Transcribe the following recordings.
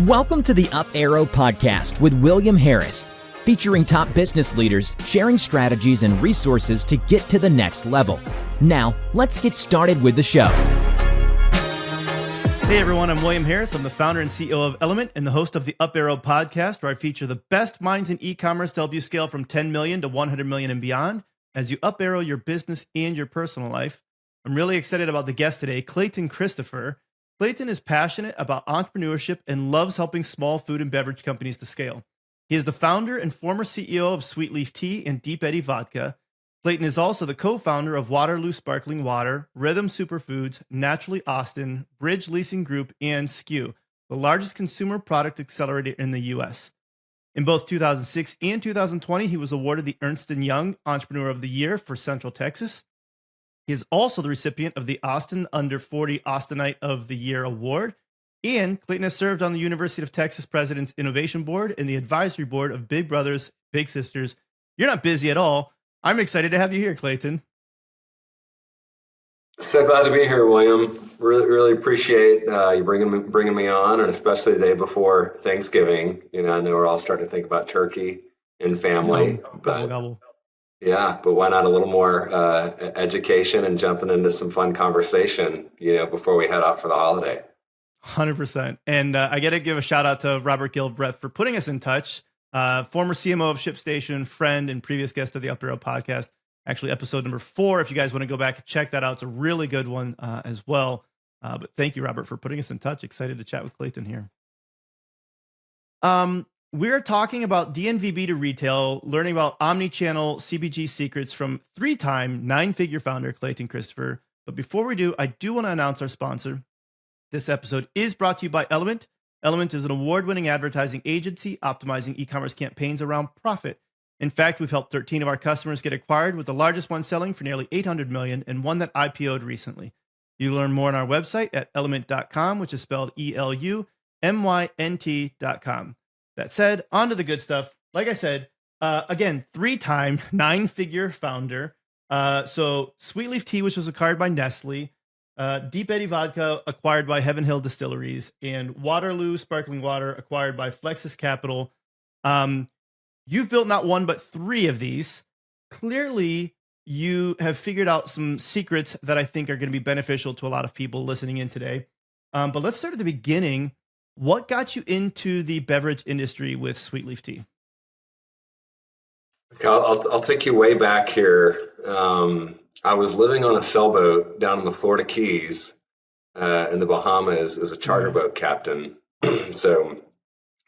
Welcome to the Up Arrow podcast with William Harris, featuring top business leaders sharing strategies and resources to get to the next level. Now, let's get started with the show. Hey everyone, I'm William Harris. I'm the founder and CEO of Element and the host of the Up Arrow podcast, where I feature the best minds in e-commerce to help you scale from 10 million to 100 million and beyond as you up arrow your business and your personal life. I'm really excited about the guest today, Clayton Christopher. Clayton is passionate about entrepreneurship and loves helping small food and beverage companies to scale. He is the founder and former CEO of Sweet Leaf Tea and Deep Eddy Vodka. Clayton is also the co-founder of Waterloo Sparkling Water, Rhythm Superfoods, Naturally Austin, Bridge Leasing Group, and SKU, the largest consumer product accelerator in the U.S. In both 2006 and 2020, he was awarded the Ernst Young Entrepreneur of the Year for Central Texas. He is also the recipient of the Austin Under 40 Austinite of the Year Award. And Clayton has served on the University of Texas President's Innovation Board and the Advisory Board of Big Brothers, Big Sisters. You're not busy at all. I'm excited to have you here, Clayton. So glad to be here, William. Really appreciate you bringing me on, and especially the day before Thanksgiving. You know, I know we're all starting to think about turkey and family, Gobble. Yeah, but why not a little more education and jumping into some fun conversation, you know, before we head out for the holiday. 100%. And I got to give a shout out to Robert Gilbreth for putting us in touch. Former CMO of ShipStation, friend, and previous guest of the Up Arrow podcast. Actually, episode number 4. If you guys want to go back and check that out, it's a really good one as well. But thank you, Robert, for putting us in touch. Excited to chat with Clayton here. We're talking about DNVB to retail, learning about omnichannel CPG secrets from 3-time 9-figure founder Clayton Christopher. But before we do, I do want to announce our sponsor. This episode is brought to you by Element. Element is an award-winning advertising agency optimizing e-commerce campaigns around profit. In fact, we've helped 13 of our customers get acquired, with the largest one selling for nearly $800 million and one that IPO'd recently. You can learn more on our website at element.com, which is spelled ELUMYNT.com. That said, on to the good stuff. Like I said, again, 3-time 9-figure founder. So Sweet Leaf Tea, which was acquired by Nestlé, Deep Eddy Vodka acquired by Heaven Hill Distilleries, and Waterloo Sparkling Water acquired by Flexus Capital. You've built not one, but 3 of these. Clearly, you have figured out some secrets that I think are going to be beneficial to a lot of people listening in today. But let's start at the beginning. What got you into the beverage industry with Sweet Leaf Tea? Okay, I'll take you way back here. I was living on a sailboat down in the Florida Keys in the Bahamas as a charter boat captain. So,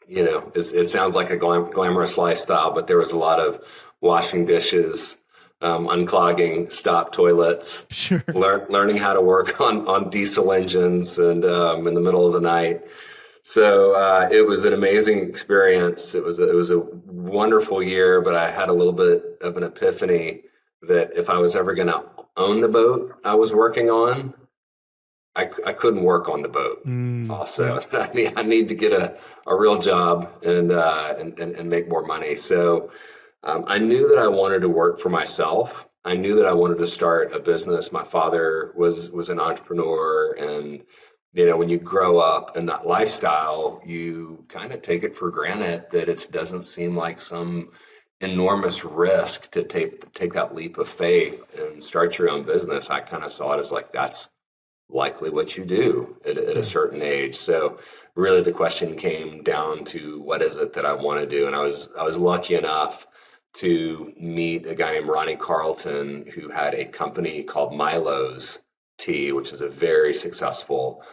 you know, it sounds like a glamorous lifestyle, but there was a lot of washing dishes, unclogging stop toilets, Sure. Learning how to work on diesel engines, and in the middle of the night. So it was an amazing experience. It was a wonderful year, but I had a little bit of an epiphany that if I was ever going to own the boat I was working on, I couldn't work on the boat. Also, yeah. I need to get a real job and make more money. So I knew that I wanted to work for myself. I knew that I wanted to start a business. My father was an entrepreneur, and you know, when you grow up in that lifestyle, you kind of take it for granted that it doesn't seem like some enormous risk to take that leap of faith and start your own business. I kind of saw it as like, that's likely what you do at a certain age. So really the question came down to, what is it that I want to do? And I was lucky enough to meet a guy named Ronnie Carlton, who had a company called Milo's Tea, which is a very successful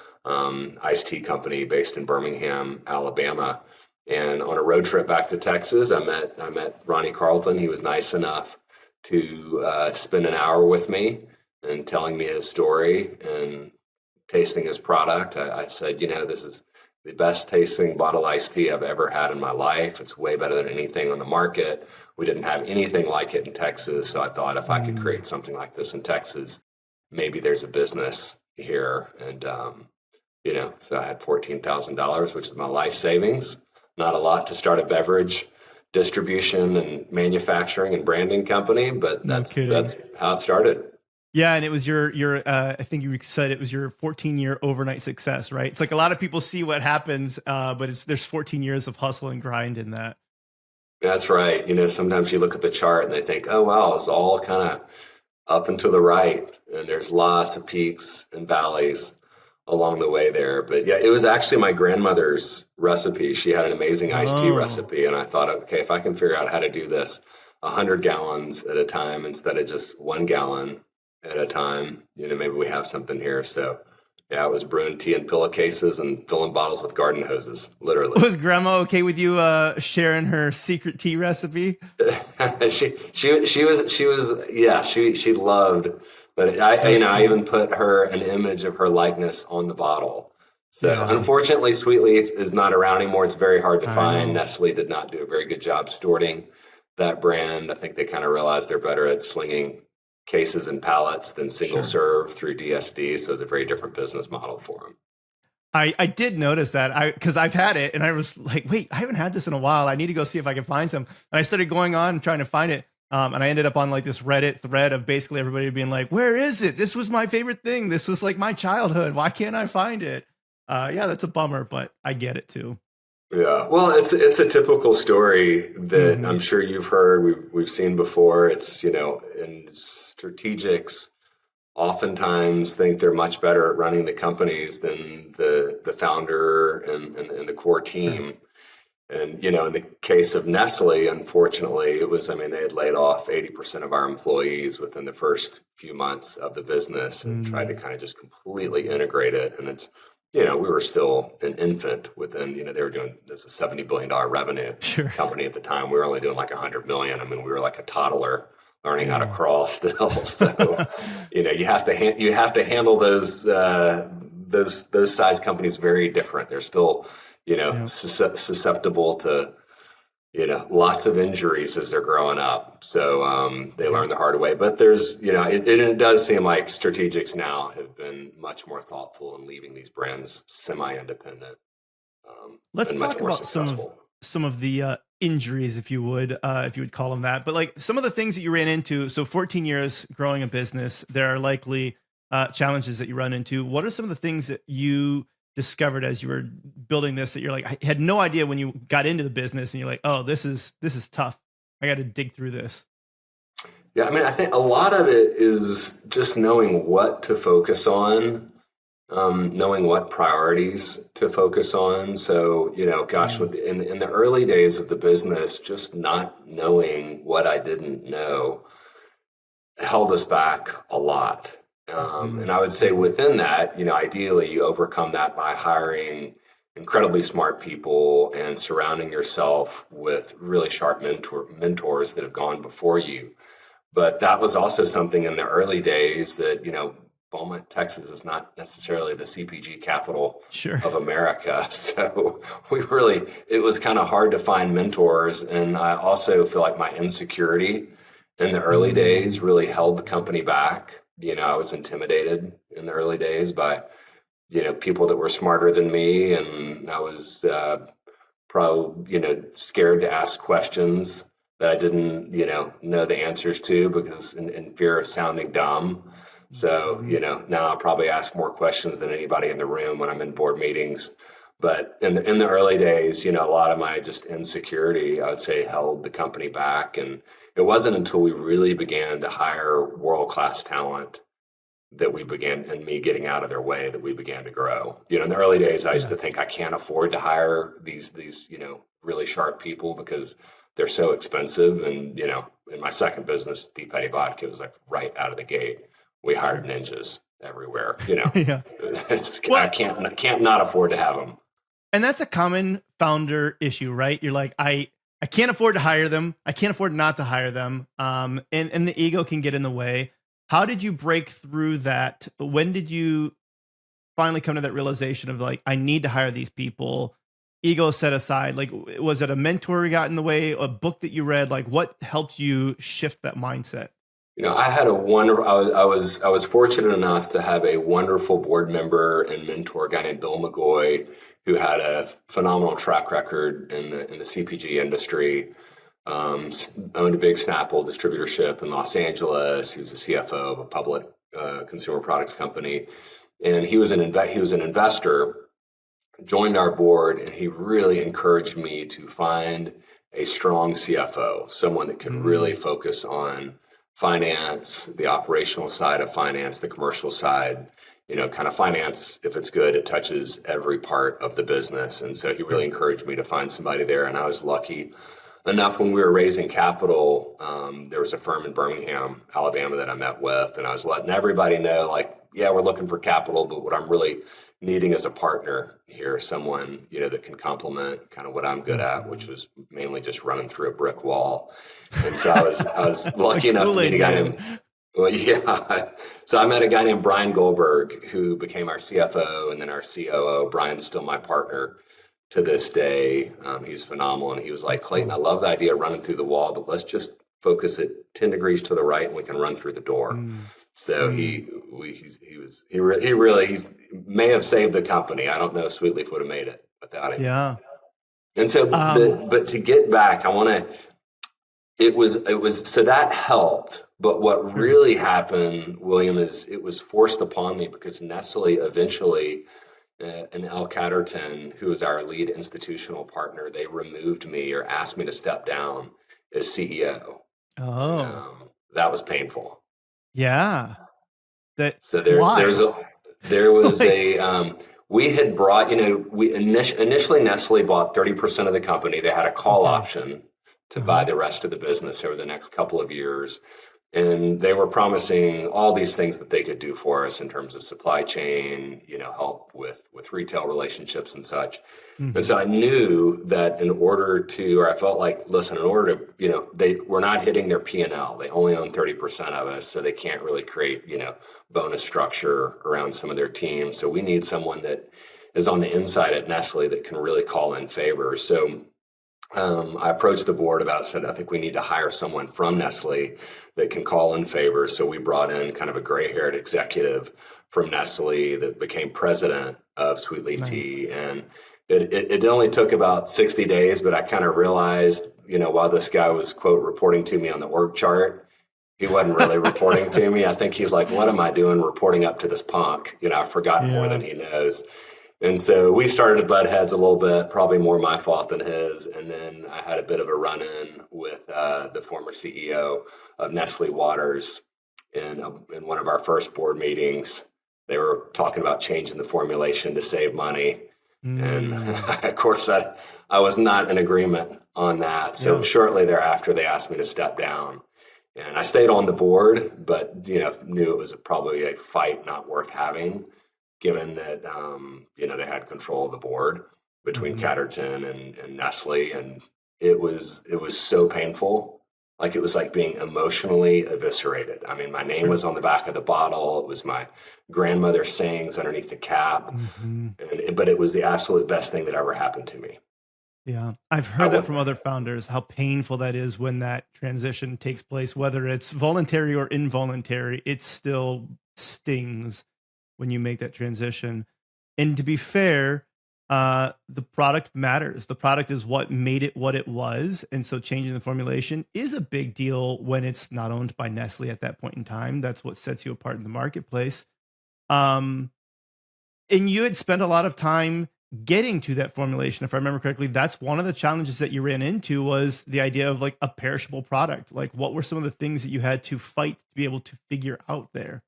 iced tea company based in Birmingham, Alabama. And on a road trip back to Texas, I met Ronnie Carlton. He was nice enough to spend an hour with me and telling me his story and tasting his product. I said, you know, this is the best tasting bottled iced tea I've ever had in my life. It's way better than anything on the market. We didn't have anything like it in Texas. So I thought, if I could create something like this in Texas, maybe there's a business here. And, you know, so I had $14,000, which is my life savings. Not a lot to start a beverage distribution and manufacturing and branding company, but that's how it started. Yeah, and it was your I think you said it was your 14-year overnight success, right? It's like a lot of people see what happens, but there's 14 years of hustle and grind in that. That's right. Sometimes you look at the chart and they think, oh, wow, it's all kind of up and to the right. And there's lots of peaks and valleys along the way there. But yeah, it was actually my grandmother's recipe. She had an amazing iced tea Oh, recipe. And I thought, okay, if I can figure out how to do this 100 gallons at a time instead of just 1 gallon at a time, maybe we have something here. So yeah, it was brewing tea in pillowcases and filling bottles with garden hoses, literally. was Grandma okay with you sharing her secret tea recipe? She loved, but That's I cool. even put an image of her likeness on the bottle. So Yeah, unfortunately, Sweet Leaf is not around anymore. It's very hard to I find. know. Nestle did not do a very good job stewarding that brand. I think they kind of realized they're better at slinging cases and pallets than single Sure. serve through DSD. So it's a very different business model for them. I did notice that because I've had it and I was like, wait, I haven't had this in a while. I need to go see if I can find some. And I started going on and trying to find it. And I ended up on like this Reddit thread of basically everybody being like, where is it? This was my favorite thing. This was like my childhood. Why can't I find it? Yeah, that's a bummer, but I get it too. Yeah, well, it's a typical story that Hmm. I'm sure you've heard, we've seen before. It's, and strategics oftentimes think they're much better at running the companies than the founder and the core Sure. team. And, in the case of Nestle, unfortunately, it was, I mean, they had laid off 80% of our employees within the first few months of the business and tried to Mm. kind of just completely integrate it. And it's, we were still an infant within, they were doing this a $70 billion revenue Sure. company at the time. We were only doing like 100 million. I mean, we were like a toddler learning how to Dang. crawl still. So, you have to handle those size companies very different. They're still Yeah. susceptible to lots of injuries as they're growing up. So they Yeah. learn the hard way. But there's it does seem like strategics now have been much more thoughtful in leaving these brands semi-independent, Let's and much talk more about successful. some of the injuries, if you would call them that. But like some of the things that you ran into. So 14 years growing a business, there are likely challenges that you run into. What are some of the things that you discovered as you were building this that you're like, I had no idea when you got into the business, and you're like, oh, this is tough. I got to dig through this. Yeah, I mean, I think a lot of it is just knowing what to focus on, knowing what priorities to focus on. So, gosh, Mm, in the early days of the business, just not knowing what I didn't know held us back a lot. And mm, I would say mhm. within that, ideally you overcome that by hiring incredibly smart people and surrounding yourself with really sharp mentors that have gone before you. But that was also something in the early days that, Beaumont, Texas is not necessarily the CPG capital Sure. of America. So it was kind of hard to find mentors. And I also feel like my insecurity in the early days Mm, really held the company back. I was intimidated in the early days by, people that were smarter than me. And I was probably, scared to ask questions that I didn't, know the answers to because in fear of sounding dumb. So, mhm. now I probably ask more questions than anybody in the room when I'm in board meetings. But in the early days, a lot of my just insecurity, I would say, held the company back. And it wasn't until we really began to hire world-class talent that we began, and me getting out of their way, that we began to grow. In the early days, I used Yeah. to think I can't afford to hire these really sharp people because they're so expensive. And in my second business, Deep Eddy Vodka, it was like right out of the gate. We hired Sure. ninjas everywhere. Yeah. I Well, can't not afford to have them. and that's a common founder issue, right? You're like, I can't afford to hire them. I can't afford not to hire them. And the ego can get in the way. How did you break through that? When did you finally come to that realization of like, I need to hire these people? Ego set aside. Like, was it a mentor who got in the way? A book that you read? Like, what helped you shift that mindset? I had a wonderful. I was fortunate enough to have a wonderful board member and mentor, a guy named Bill McGoy, who had a phenomenal track record in the CPG industry. Owned a big Snapple distributorship in Los Angeles. He was the CFO of a public consumer products company, and he was an investor, joined our board, and he really encouraged me to find a strong CFO, someone that could really focus on finance, the operational side of finance, the commercial side. Kind of finance, if it's good, it touches every part of the business. And so he really encouraged me to find somebody there. And I was lucky enough when we were raising capital. There was a firm in Birmingham, Alabama that I met with, and I was letting everybody know, like, yeah, we're looking for capital, but what I'm really needing is a partner here, someone, that can complement kind of what I'm good at, which was mainly just running through a brick wall. And so I was lucky enough to meet a guy named, well, yeah. So I met a guy named Brian Goldberg, who became our CFO and then our COO. Brian's still my partner to this day. He's phenomenal. And he was like, Clayton, I love the idea of running through the wall, but let's just focus it 10 degrees to the right and we can run through the door. So he may have saved the company. I don't know if Sweetleaf would have made it without him. Yeah. And so, but to get back, it was, so that helped. But what really happened, William, is it was forced upon me because Nestle eventually, and L. Catterton, who was our lead institutional partner, they removed me or asked me to step down as CEO. Oh, And, that was painful. yeah. So there was we had brought, we initially Nestle bought 30% of the company. They had a call option to buy the rest of the business over the next couple of years. And they were promising all these things that they could do for us in terms of supply chain, help with retail relationships and such. And so I knew that I felt like, listen, in order to, they were not hitting their P&L. They only own 30% of us, so they can't really create, bonus structure around some of their teams. So we need someone that is on the inside at Nestle that can really call in favor. So I approached the board said, I think we need to hire someone from Nestle that can call in favor. So we brought in kind of a gray-haired executive from Nestle that became president of Sweetleaf Tea. And it only took about 60 days, but I kind of realized, while this guy was, quote, reporting to me on the org chart, he wasn't really reporting to me. I think he's like, what am I doing reporting up to this punk? I've forgotten more than he knows. And so we started to butt heads a little bit, probably more my fault than his. And then I had a bit of a run-in with the former CEO of Nestle Waters in one of our first board meetings. They were talking about changing the formulation to save money. And of course, I was not in agreement on that. So shortly thereafter, they asked me to step down. And I stayed on the board, but knew it was probably a fight not worth having, given that they had control of the board between Catterton and Nestle, and it was so painful. Like, it was like being emotionally eviscerated. I mean, my name was on the back of the bottle. It was my grandmother's sayings underneath the cap, but it was the absolute best thing that ever happened to me. Yeah, I've heard that from other founders, how painful that is when that transition takes place, whether it's voluntary or involuntary. It still stings when you make that transition. And to be fair, the product matters. The product is what made it what it was. And so changing the formulation is a big deal when it's not owned by Nestle at that point in time. That's what sets you apart in the marketplace. And you had spent a lot of time getting to that formulation. If I remember correctly, that's one of the challenges that you ran into, was the idea of like a perishable product. Like, what were some of the things that you had to fight to be able to figure out there?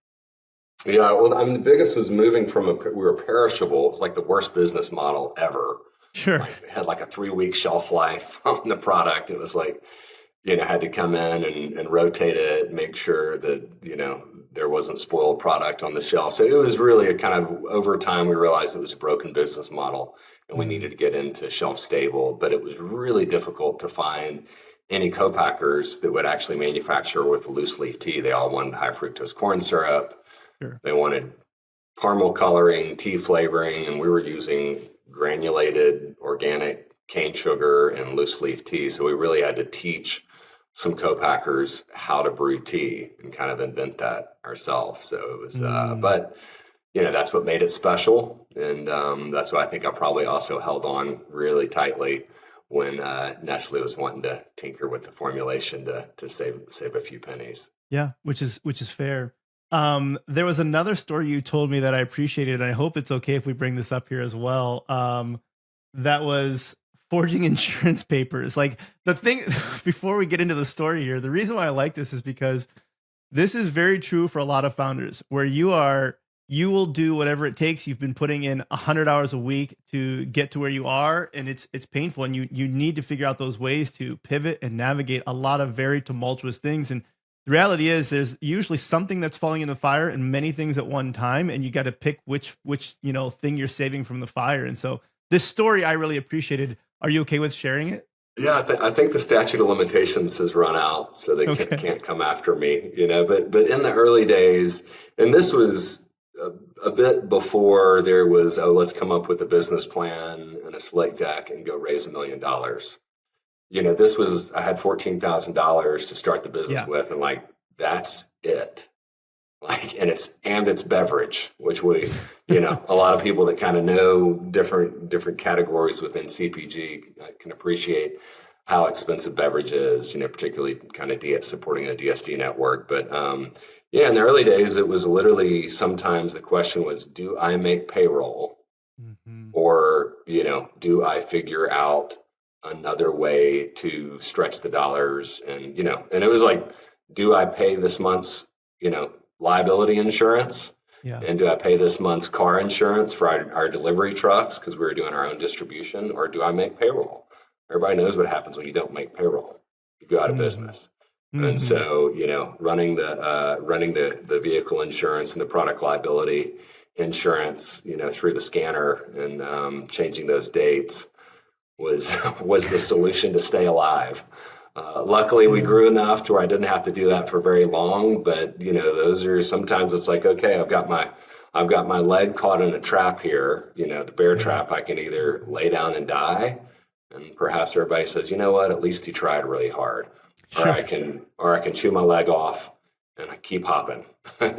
Yeah, well, I mean, the biggest was moving from we were perishable. It's like the worst business model ever. Sure. Like, it had like a 3-week shelf life on the product. It was like, had to come in and rotate it, make sure that, there wasn't spoiled product on the shelf. So it was really a kind of, over time, we realized it was a broken business model and we needed to get into shelf stable. But it was really difficult to find any co-packers that would actually manufacture with loose leaf tea. They all wanted high fructose corn syrup. Sure. They wanted caramel coloring, tea flavoring, and we were using granulated organic cane sugar and loose leaf tea. So we really had to teach some co-packers how to brew tea and kind of invent that ourselves. So it was, but that's what made it special. And that's why I think I probably also held on really tightly when Nestle was wanting to tinker with the formulation to save a few pennies. Yeah, which is fair. There was another story you told me that I appreciated, and I hope it's okay if we bring this up here as well. That was forging insurance papers. Like the thing, before we get into the story here, the reason why I like this is because this is very true for a lot of founders where you will do whatever it takes. You've been putting in 100 hours a week to get to where you are, and it's painful. And you need to figure out those ways to pivot and navigate a lot of very tumultuous things. And the reality is there's usually something that's falling in the fire and many things at one time. And you got to pick which thing you're saving from the fire. And so this story I really appreciated. Are you okay with sharing it? Yeah, I think the statute of limitations has run out, so they can't come after me, But in the early days, and this was a bit before there was, let's come up with a business plan and a slide deck and go raise $1 million. This was, I had $14,000 to start the business with, and that's it. And it's beverage, which we, a lot of people that kind of know different categories within CPG can appreciate how expensive beverage is, particularly kind of supporting a DSD network. But in the early days, it was literally sometimes the question was, do I make payroll? Mm-hmm. Or, do I figure out another way to stretch the dollars? And, and it was like, do I pay this month's, liability insurance? Yeah. And do I pay this month's car insurance for our delivery trucks because we were doing our own distribution, or do I make payroll? Everybody knows what happens when you don't make payroll. You go out of business. Mm-hmm. And so, running the vehicle insurance and the product liability insurance, through the scanner and changing those dates was the solution to stay alive. Luckily, we grew enough to where I didn't have to do that for very long. But those are sometimes it's like, okay, I've got my leg caught in a trap here. The bear trap. I can either lay down and die, and perhaps everybody says, you know what? At least he tried really hard. Sure. Or I can chew my leg off and I keep hopping.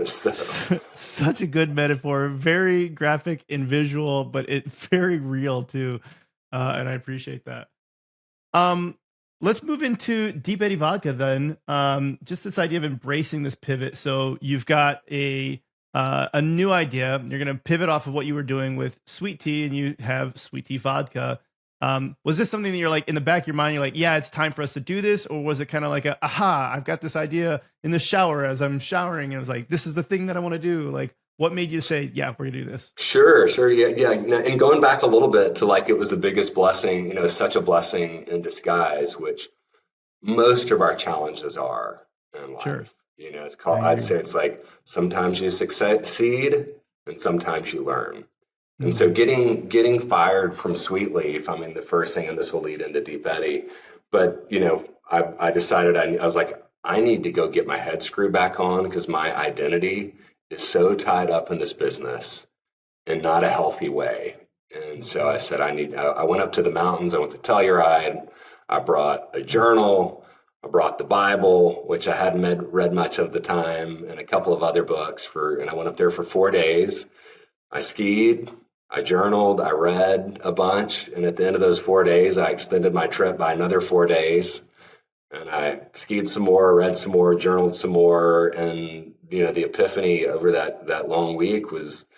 Such a good metaphor, very graphic and visual, but it's very real too, and I appreciate that. Let's move into Deep Eddy Vodka then. Just this idea of embracing this pivot. So you've got a new idea. You're going to pivot off of what you were doing with sweet tea, and you have sweet tea vodka. Was this something that you're like in the back of your mind, you're like, yeah, it's time for us to do this? Or was it kind of like I've got this idea in the shower as I'm showering, and it was like, this is the thing that I want to do. Like, what made you say, yeah, we're gonna do this? Sure. Yeah. And going back a little bit to it was the biggest blessing, such a blessing in disguise, which most of our challenges are in life. Sure. It's called, I'd say it's like sometimes you succeed and sometimes you learn. Mm-hmm. And so getting fired from Sweet Leaf, the first thing, and this will lead into Deep Eddy, but I decided I was like, I need to go get my head screwed back on because my identity is so tied up in this business in not a healthy way. And so I said, I went up to the mountains. I went to Telluride. I brought a journal. I brought the Bible, which I hadn't read much of the time, and a couple of other books and I went up there for 4 days. I skied, I journaled, I read a bunch. And at the end of those 4 days, I extended my trip by another 4 days. And I skied some more, read some more, journaled some more. And, the epiphany over that long week was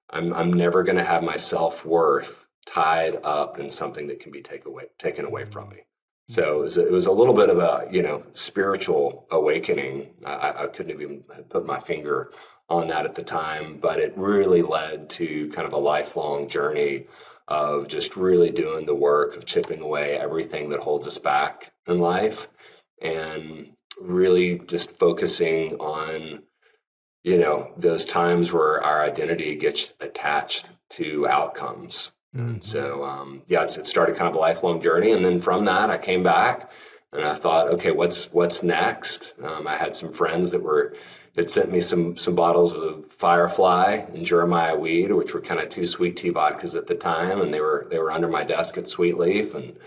I'm never going to have my self-worth tied up in something that can be taken away from me. So it was a little bit of a, spiritual awakening. I couldn't even put my finger on that at the time, but it really led to kind of a lifelong journey of just really doing the work of chipping away everything that holds us back in life and really just focusing on, those times where our identity gets attached to outcomes. Mm-hmm. And so, it started kind of a lifelong journey. And then from that, I came back and I thought, okay, what's next? I had some friends that had sent me some bottles of Firefly and Jeremiah Weed, which were kind of 2 sweet tea vodkas at the time. And they were under my desk at Sweet Leaf. And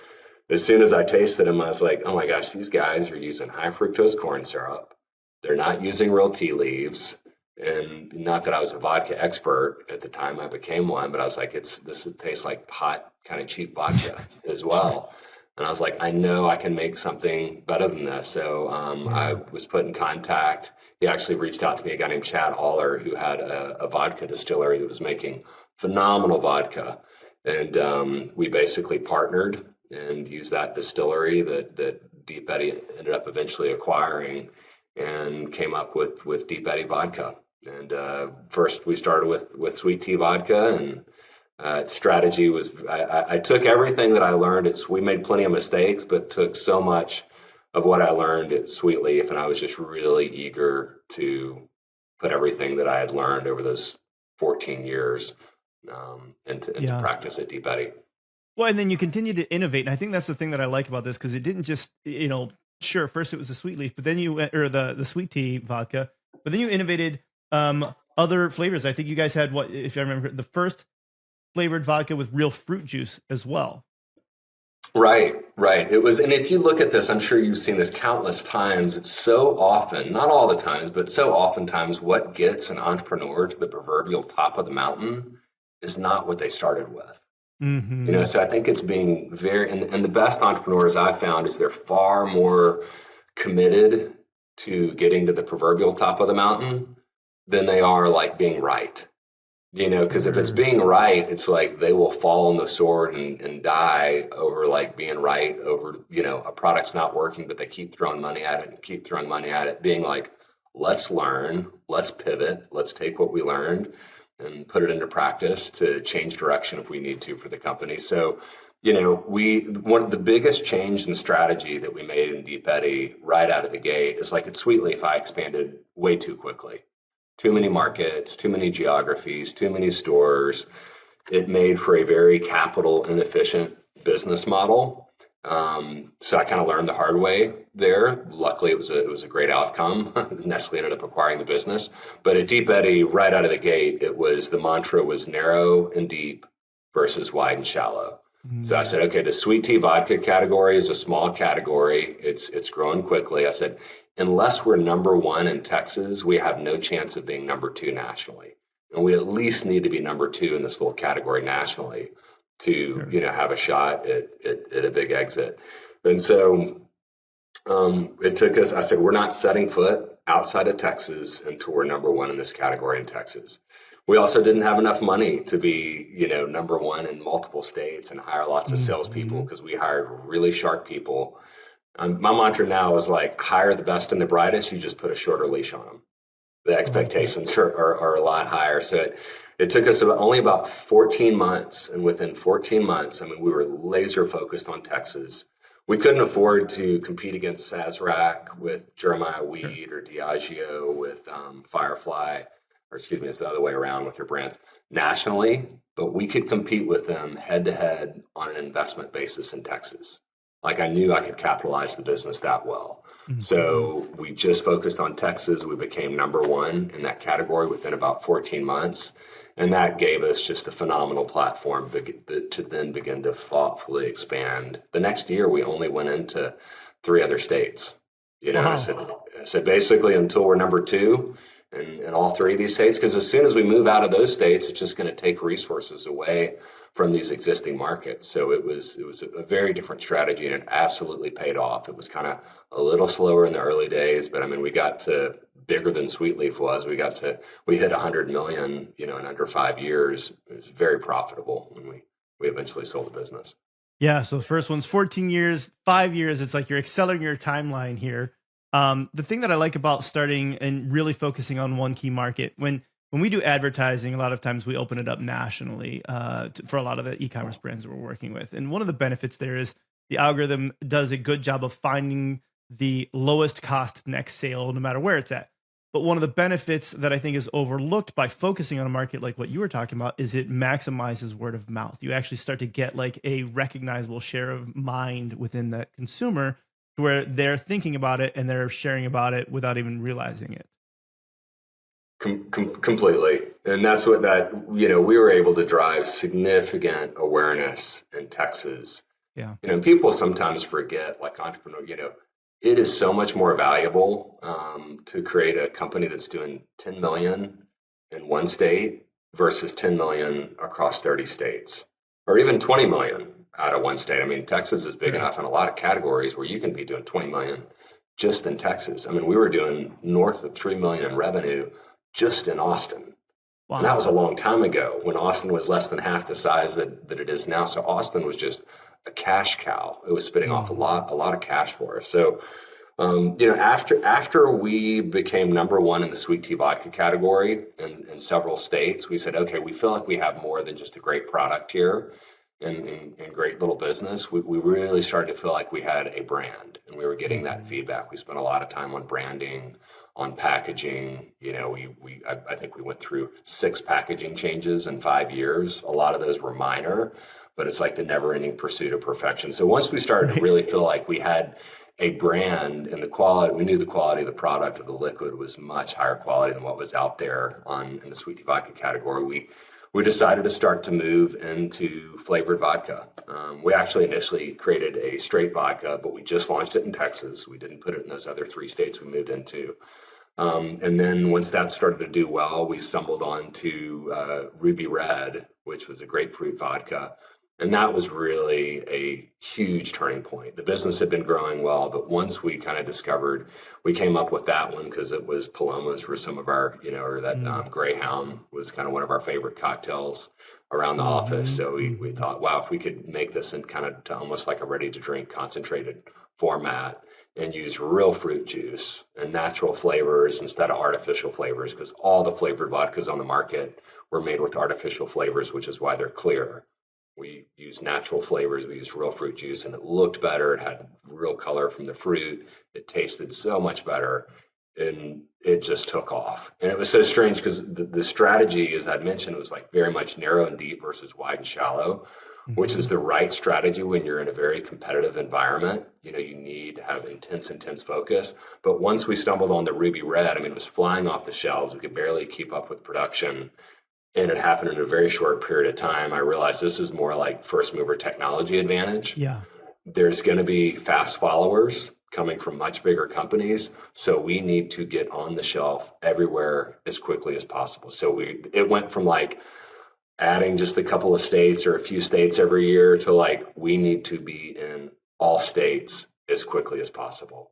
as soon as I tasted them, I was like, oh my gosh, these guys are using high fructose corn syrup. They're not using real tea leaves. And not that I was a vodka expert at the time, I became one, but I was like, this tastes like hot, kind of cheap vodka as well. And I was like, I know I can make something better than this. So I was put in contact. He actually reached out to me, a guy named Chad Aller, who had a vodka distillery that was making phenomenal vodka. And we basically partnered and used that distillery that Deep Eddy ended up eventually acquiring, and came up with Deep Eddy Vodka. And first we started with sweet tea vodka, and strategy was I took everything that I learned. We made plenty of mistakes, but took so much of what I learned at Sweet Leaf, and I was just really eager to put everything that I had learned over those 14 years into practice at Deep Eddy. Well, and then you continue to innovate, and I think that's the thing that I like about this, because it didn't just, sure, first it was the sweet leaf, but then or the sweet tea vodka, but then you innovated other flavors. I think you guys had, what, if I remember, the first flavored vodka with real fruit juice as well. Right. It was, and if you look at this, I'm sure you've seen this countless times. It's so often, not all the times, but so oftentimes, what gets an entrepreneur to the proverbial top of the mountain is not what they started with. Mm-hmm. So I think it's being and the best entrepreneurs I've found is they're far more committed to getting to the proverbial top of the mountain than they are like being right. Because if it's being right, it's like they will fall on the sword and die over like being right over, a product's not working, but they keep throwing money at it and keep throwing money at it, being like, let's learn, let's pivot, let's take what we learned and put it into practice to change direction if we need to for the company. So, one of the biggest change in strategy that we made in Deep Eddy right out of the gate is like at Sweet Leaf, I expanded way too quickly. Too many markets, too many geographies, too many stores. It made for a very capital inefficient business model. So I kind of learned the hard way there. Luckily, it was a great outcome. Nestlé ended up acquiring the business. But at Deep Eddy, right out of the gate, the mantra was narrow and deep versus wide and shallow. Mm-hmm. So I said, okay, the sweet tea vodka category is a small category. It's growing quickly. I said, unless we're number one in Texas, we have no chance of being number two nationally. And we at least need to be number two in this little category nationally to, have a shot at a big exit. And so it took us, I said, we're not setting foot outside of Texas until we're number one in this category in Texas. We also didn't have enough money to be, number one in multiple states and hire lots of salespeople, because we hired really sharp people. My mantra now is like, hire the best and the brightest. You just put a shorter leash on them. The expectations are a lot higher. So it took us only about 14 months. And within 14 months, we were laser focused on Texas. We couldn't afford to compete against Sazerac with Jeremiah Weed or Diageo with Firefly, or excuse me, it's the other way around with their brands nationally, but we could compete with them head to head on an investment basis in Texas. Like I knew I could capitalize the business that well. Mm-hmm. So we just focused on Texas. We became number one in that category within about 14 months. And that gave us just a phenomenal platform to then begin to thoughtfully expand. The next year, we only went into 3 other states. Wow. I said basically until we're number two in all 3 of these states, because as soon as we move out of those states, it's just going to take resources away from these existing markets. So it was a very different strategy, and it absolutely paid off. It was kind of a little slower in the early days, but we got to bigger than Sweet Leaf was. We hit 100 million, in under 5 years. It was very profitable when we eventually sold the business. Yeah. So the first one's 14 years, 5 years. It's like you're accelerating your timeline here. The thing that I like about starting and really focusing on one key market, when we do advertising, a lot of times we open it up nationally for a lot of the e-commerce brands that we're working with. And one of the benefits there is the algorithm does a good job of finding the lowest cost next sale, no matter where it's at. But one of the benefits that I think is overlooked by focusing on a market like what you were talking about is it maximizes word of mouth. You actually start to get like a recognizable share of mind within that consumer, where they're thinking about it and they're sharing about it without even realizing it. Completely. And that's what we were able to drive significant awareness in Texas. Yeah. People sometimes forget, like entrepreneur, it is so much more valuable to create a company that's doing 10 million in one state versus 10 million across 30 states, or even 20 million out of one state. I mean, Texas is big enough in a lot of categories where you can be doing 20 million just in Texas. I mean, we were doing north of 3 million in revenue just in Austin. Wow. And that was a long time ago when Austin was less than half the size that it is now. So Austin was just a cash cow. It was spitting off a lot of cash for us. So, after we became number one in the sweet tea vodka category in several states, we said, okay, we feel like we have more than just a great product here and great little business. We really started to feel like we had a brand, and we were getting that feedback. We spent a lot of time on branding, on packaging. I think we went through 6 packaging changes in 5 years. A lot of those were minor, but it's like the never-ending pursuit of perfection. So once we started to really feel like we had a brand and the quality, we knew the quality of the product of the liquid was much higher quality than what was out there in the sweet tea vodka category. We decided to start to move into flavored vodka. We actually initially created a straight vodka, but we just launched it in Texas. We didn't put it in those other 3 states we moved into. And then once that started to do well, we stumbled on to Ruby Red, which was a grapefruit vodka. And that was really a huge turning point. The business had been growing well, but once we kind of discovered, we came up with that one because it was Palomas were some of our, or that Greyhound was kind of one of our favorite cocktails around the office. So we thought, wow, if we could make this in kind of to almost like a ready to drink concentrated format and use real fruit juice and natural flavors instead of artificial flavors, because all the flavored vodkas on the market were made with artificial flavors, which is why they're clear. We used natural flavors. We used real fruit juice, and it looked better. It had real color from the fruit. It tasted so much better, and it just took off. And it was so strange because the strategy, as I'd mentioned, was like very much narrow and deep versus wide and shallow, which is the right strategy when you're in a very competitive environment. You need to have intense focus. But once we stumbled on the Ruby Red, I mean, it was flying off the shelves. We could barely keep up with production. And it happened in a very short period of time. I realized this is more like first mover technology advantage. Yeah. There's going to be fast followers coming from much bigger companies. So we need to get on the shelf everywhere as quickly as possible. So it went from like adding just a couple of states or a few states every year to like, we need to be in all states as quickly as possible.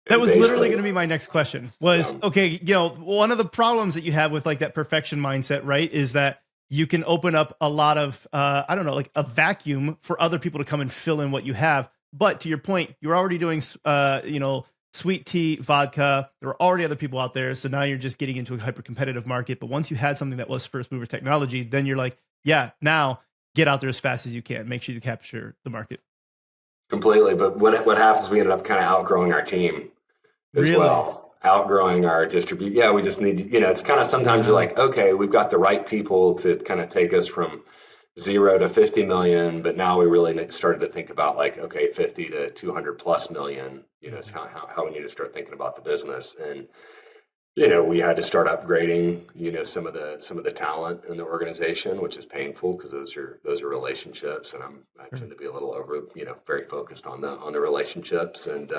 That was literally going to be my next question was, okay, one of the problems that you have with like that perfection mindset, right, is that you can open up a lot of, like a vacuum for other people to come and fill in what you have. But to your point, you're already doing, sweet tea, vodka. There were already other people out there. So now you're just getting into a hyper competitive market. But once you had something that was first mover technology, then you're like, yeah, now get out there as fast as you can. Make sure you capture the market. Completely. But what happens, we ended up kind of outgrowing our team as well, outgrowing our distribution. Yeah, we just need, it's kind of sometimes you're like, okay, we've got the right people to kind of take us from 0 to 50 million, but now we really started to think about like, okay, 50 to 200 plus million, is how we need to start thinking about the business. And, we had to start upgrading, some of the talent in the organization, which is painful because those are relationships. And I tend to be a little very focused on the relationships. And,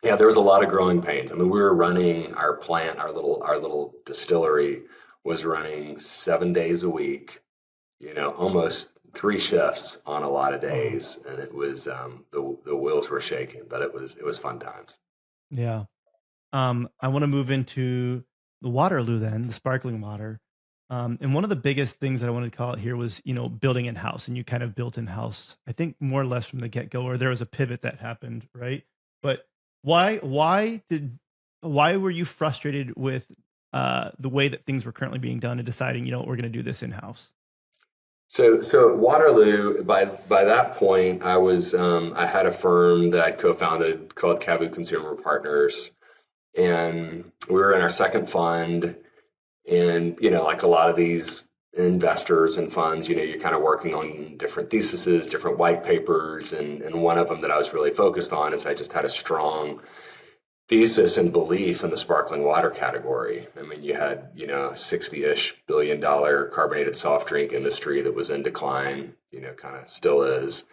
yeah, there was a lot of growing pains. I mean, we were running our plant, our little distillery was running 7 days a week, almost 3 shifts on a lot of days. And it was, the wheels were shaking, but it was fun times. Yeah. I want to move into the Waterloo then, the sparkling water. And one of the biggest things that I wanted to call it here was, building in-house, and you kind of built in-house, I think more or less from the get-go, or there was a pivot that happened, right? But why were you frustrated with the way that things were currently being done and deciding, we're going to do this in-house? So at Waterloo, by that point, I was I had a firm that I'd co-founded called Cabu Consumer Partners, and we were in our second fund. And like a lot of these investors and funds, you're kind of working on different theses, different white papers, and one of them that I was really focused on is I just had a strong thesis and belief in the sparkling water category. I mean, you had, $60-ish billion carbonated soft drink industry that was in decline, kind of still is.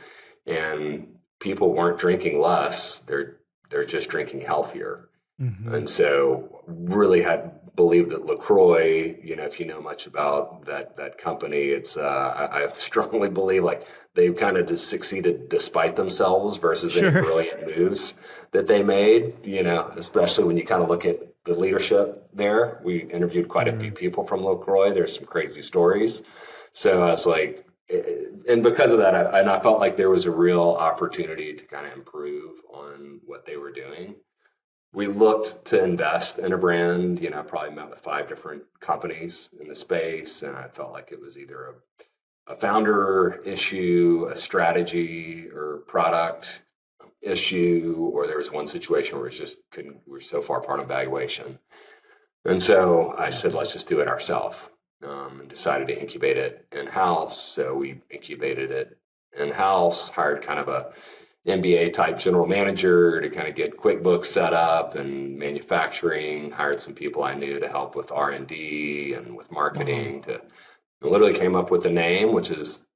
And people weren't drinking less, they're just drinking healthier. And so really had believed that LaCroix, if you know much about that company, it's I strongly believe like they've kind of just succeeded despite themselves versus any Sure. brilliant moves that they made, especially when you kind of look at the leadership there. We interviewed quite a few people from LaCroix. There's some crazy stories. So I was like, and because of that, I felt like there was a real opportunity to kind of improve on what they were doing. We looked to invest in a brand. I probably met with 5 different companies in the space, and I felt like it was either a founder issue, a strategy or product issue, or there was one situation where we're so far apart on valuation. And so I said, let's just do it ourselves, and decided to incubate it in-house. So we incubated it in-house, hired kind of a MBA type general manager to kind of get QuickBooks set up and manufacturing, hired some people I knew to help with R&D and with marketing literally came up with the name, which is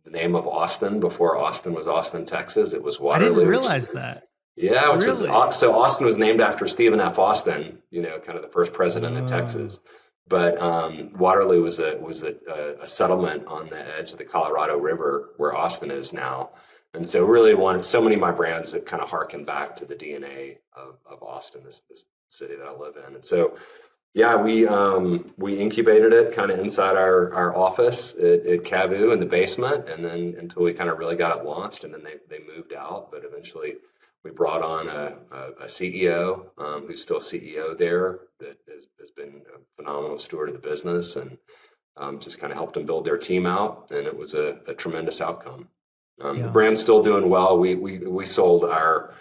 the name of Austin. Before Austin was Austin, Texas, it was I didn't Waterloo. realize that. Yeah, which is Really? so Austin was named after Stephen F. Austin, kind of the first president of Texas. But Waterloo was a settlement on the edge of the Colorado River where Austin is now. And so really so many of my brands that kind of harken back to the DNA of Austin, this city that I live in. And so, yeah, we incubated it kind of inside our office at Cavu in the basement, and then until we kind of really got it launched, and then they moved out. But eventually we brought on a CEO who's still CEO there that has been a phenomenal steward of the business, and just kind of helped them build their team out, and it was a tremendous outcome. The brand's still doing well. We sold our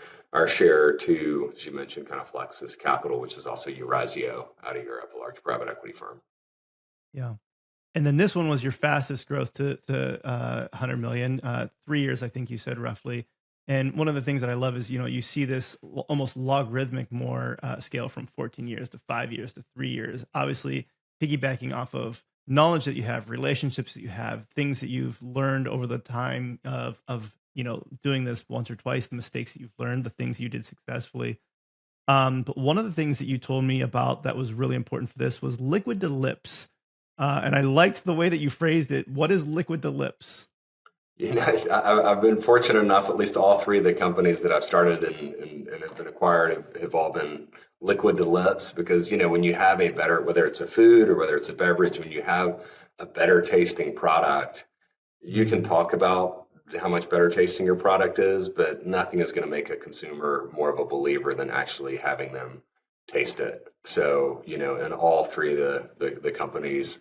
share to, as you mentioned, kind of Flexus Capital, which is also Eurazeo out of Europe, a large private equity firm. Yeah. And then this one was your fastest growth to 100 million, 3 years, I think you said roughly. And one of the things that I love is, you see this almost logarithmic more scale from 14 years to 5 years to 3 years, obviously piggybacking off of knowledge that you have, relationships that you have, things that you've learned over the time of doing this once or twice, the mistakes that you've learned, the things you did successfully. But one of the things that you told me about that was really important for this was liquid to lips. And I liked the way that you phrased it. What is liquid to lips? I've been fortunate enough, at least all 3 of the companies that I've started and have been acquired have all been liquid to lips, because, when you have a better, whether it's a food or whether it's a beverage, when you have a better tasting product, you can talk about how much better tasting your product is, but nothing is going to make a consumer more of a believer than actually having them taste it. So, in all 3 of the companies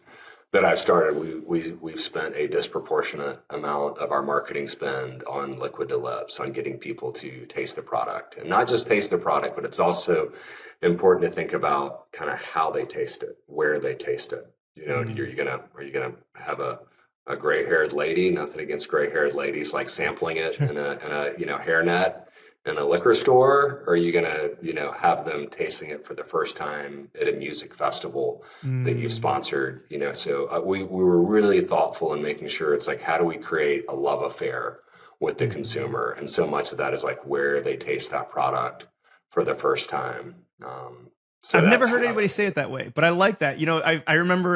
that I've started, we've spent a disproportionate amount of our marketing spend on liquid to lips, on getting people to taste the product, and not just taste the product, but it's also important to think about kind of how they taste it, where they taste it. Are you gonna have a gray-haired lady? Nothing against gray-haired ladies, like sampling it in a hairnet in a liquor store, or are you gonna have them tasting it for the first time at a music festival that you've sponsored? So we were really thoughtful in making sure it's like, how do we create a love affair with the consumer? And so much of that is like where they taste that product for the first time. So I've never heard anybody say it that way, but I like that. I remember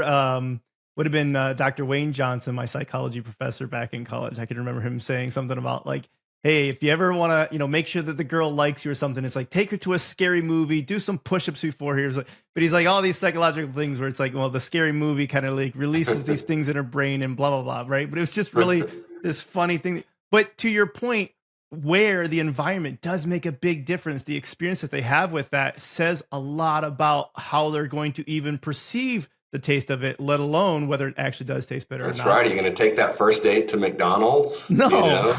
would have been Dr. Wayne Johnson, my psychology professor back in college. I can remember him saying something about like, hey, if you ever want to, make sure that the girl likes you or something, it's like, take her to a scary movie, do some push-ups before here. But he's like all these psychological things where it's like, well, the scary movie kind of like releases these things in her brain and blah, blah, blah. Right. But it was just really this funny thing. But to your point, where the environment does make a big difference, the experience that they have with that says a lot about how they're going to even perceive the taste of it, let alone whether it actually does taste better or not. That's right. Are you going to take that first date to McDonald's? No.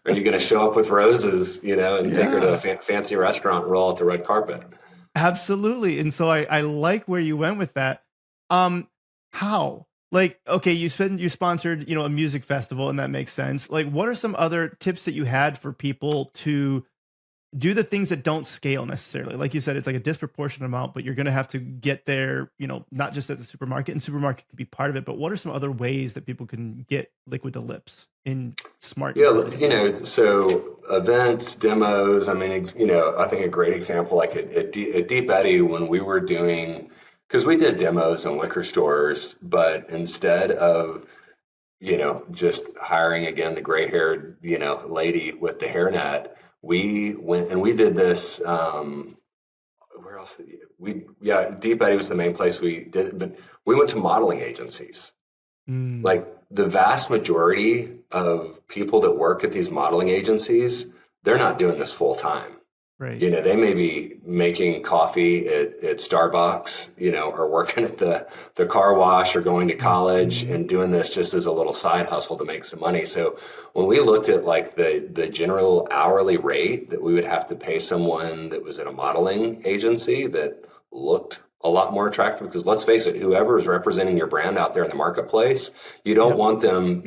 Are you going to show up with roses, and take her to a fancy restaurant and roll out the red carpet? Absolutely. And so I like where you went with that. How? Like, okay, you sponsored, a music festival, and that makes sense. Like, what are some other tips that you had for people to do the things that don't scale necessarily. Like you said, it's like a disproportionate amount, but you're going to have to get there, not just at the supermarket, and supermarket could be part of it, but what are some other ways that people can get liquid to lips in smart? Yeah, so events, demos. I mean, I think a great example, like at Deep Eddy, when we were doing, because we did demos in liquor stores, but instead of just hiring again the gray-haired, lady with the hairnet, we went and we did this. Where else? Deep Eddy was the main place we did it, but we went to modeling agencies. Like the vast majority of people that work at these modeling agencies, they're not doing this full time. Right. They may be making coffee at Starbucks, or working at the car wash or going to college and doing this just as a little side hustle to make some money. So when we looked at like the general hourly rate that we would have to pay someone that was at a modeling agency that looked a lot more attractive, because let's face it, whoever is representing your brand out there in the marketplace, you don't want them,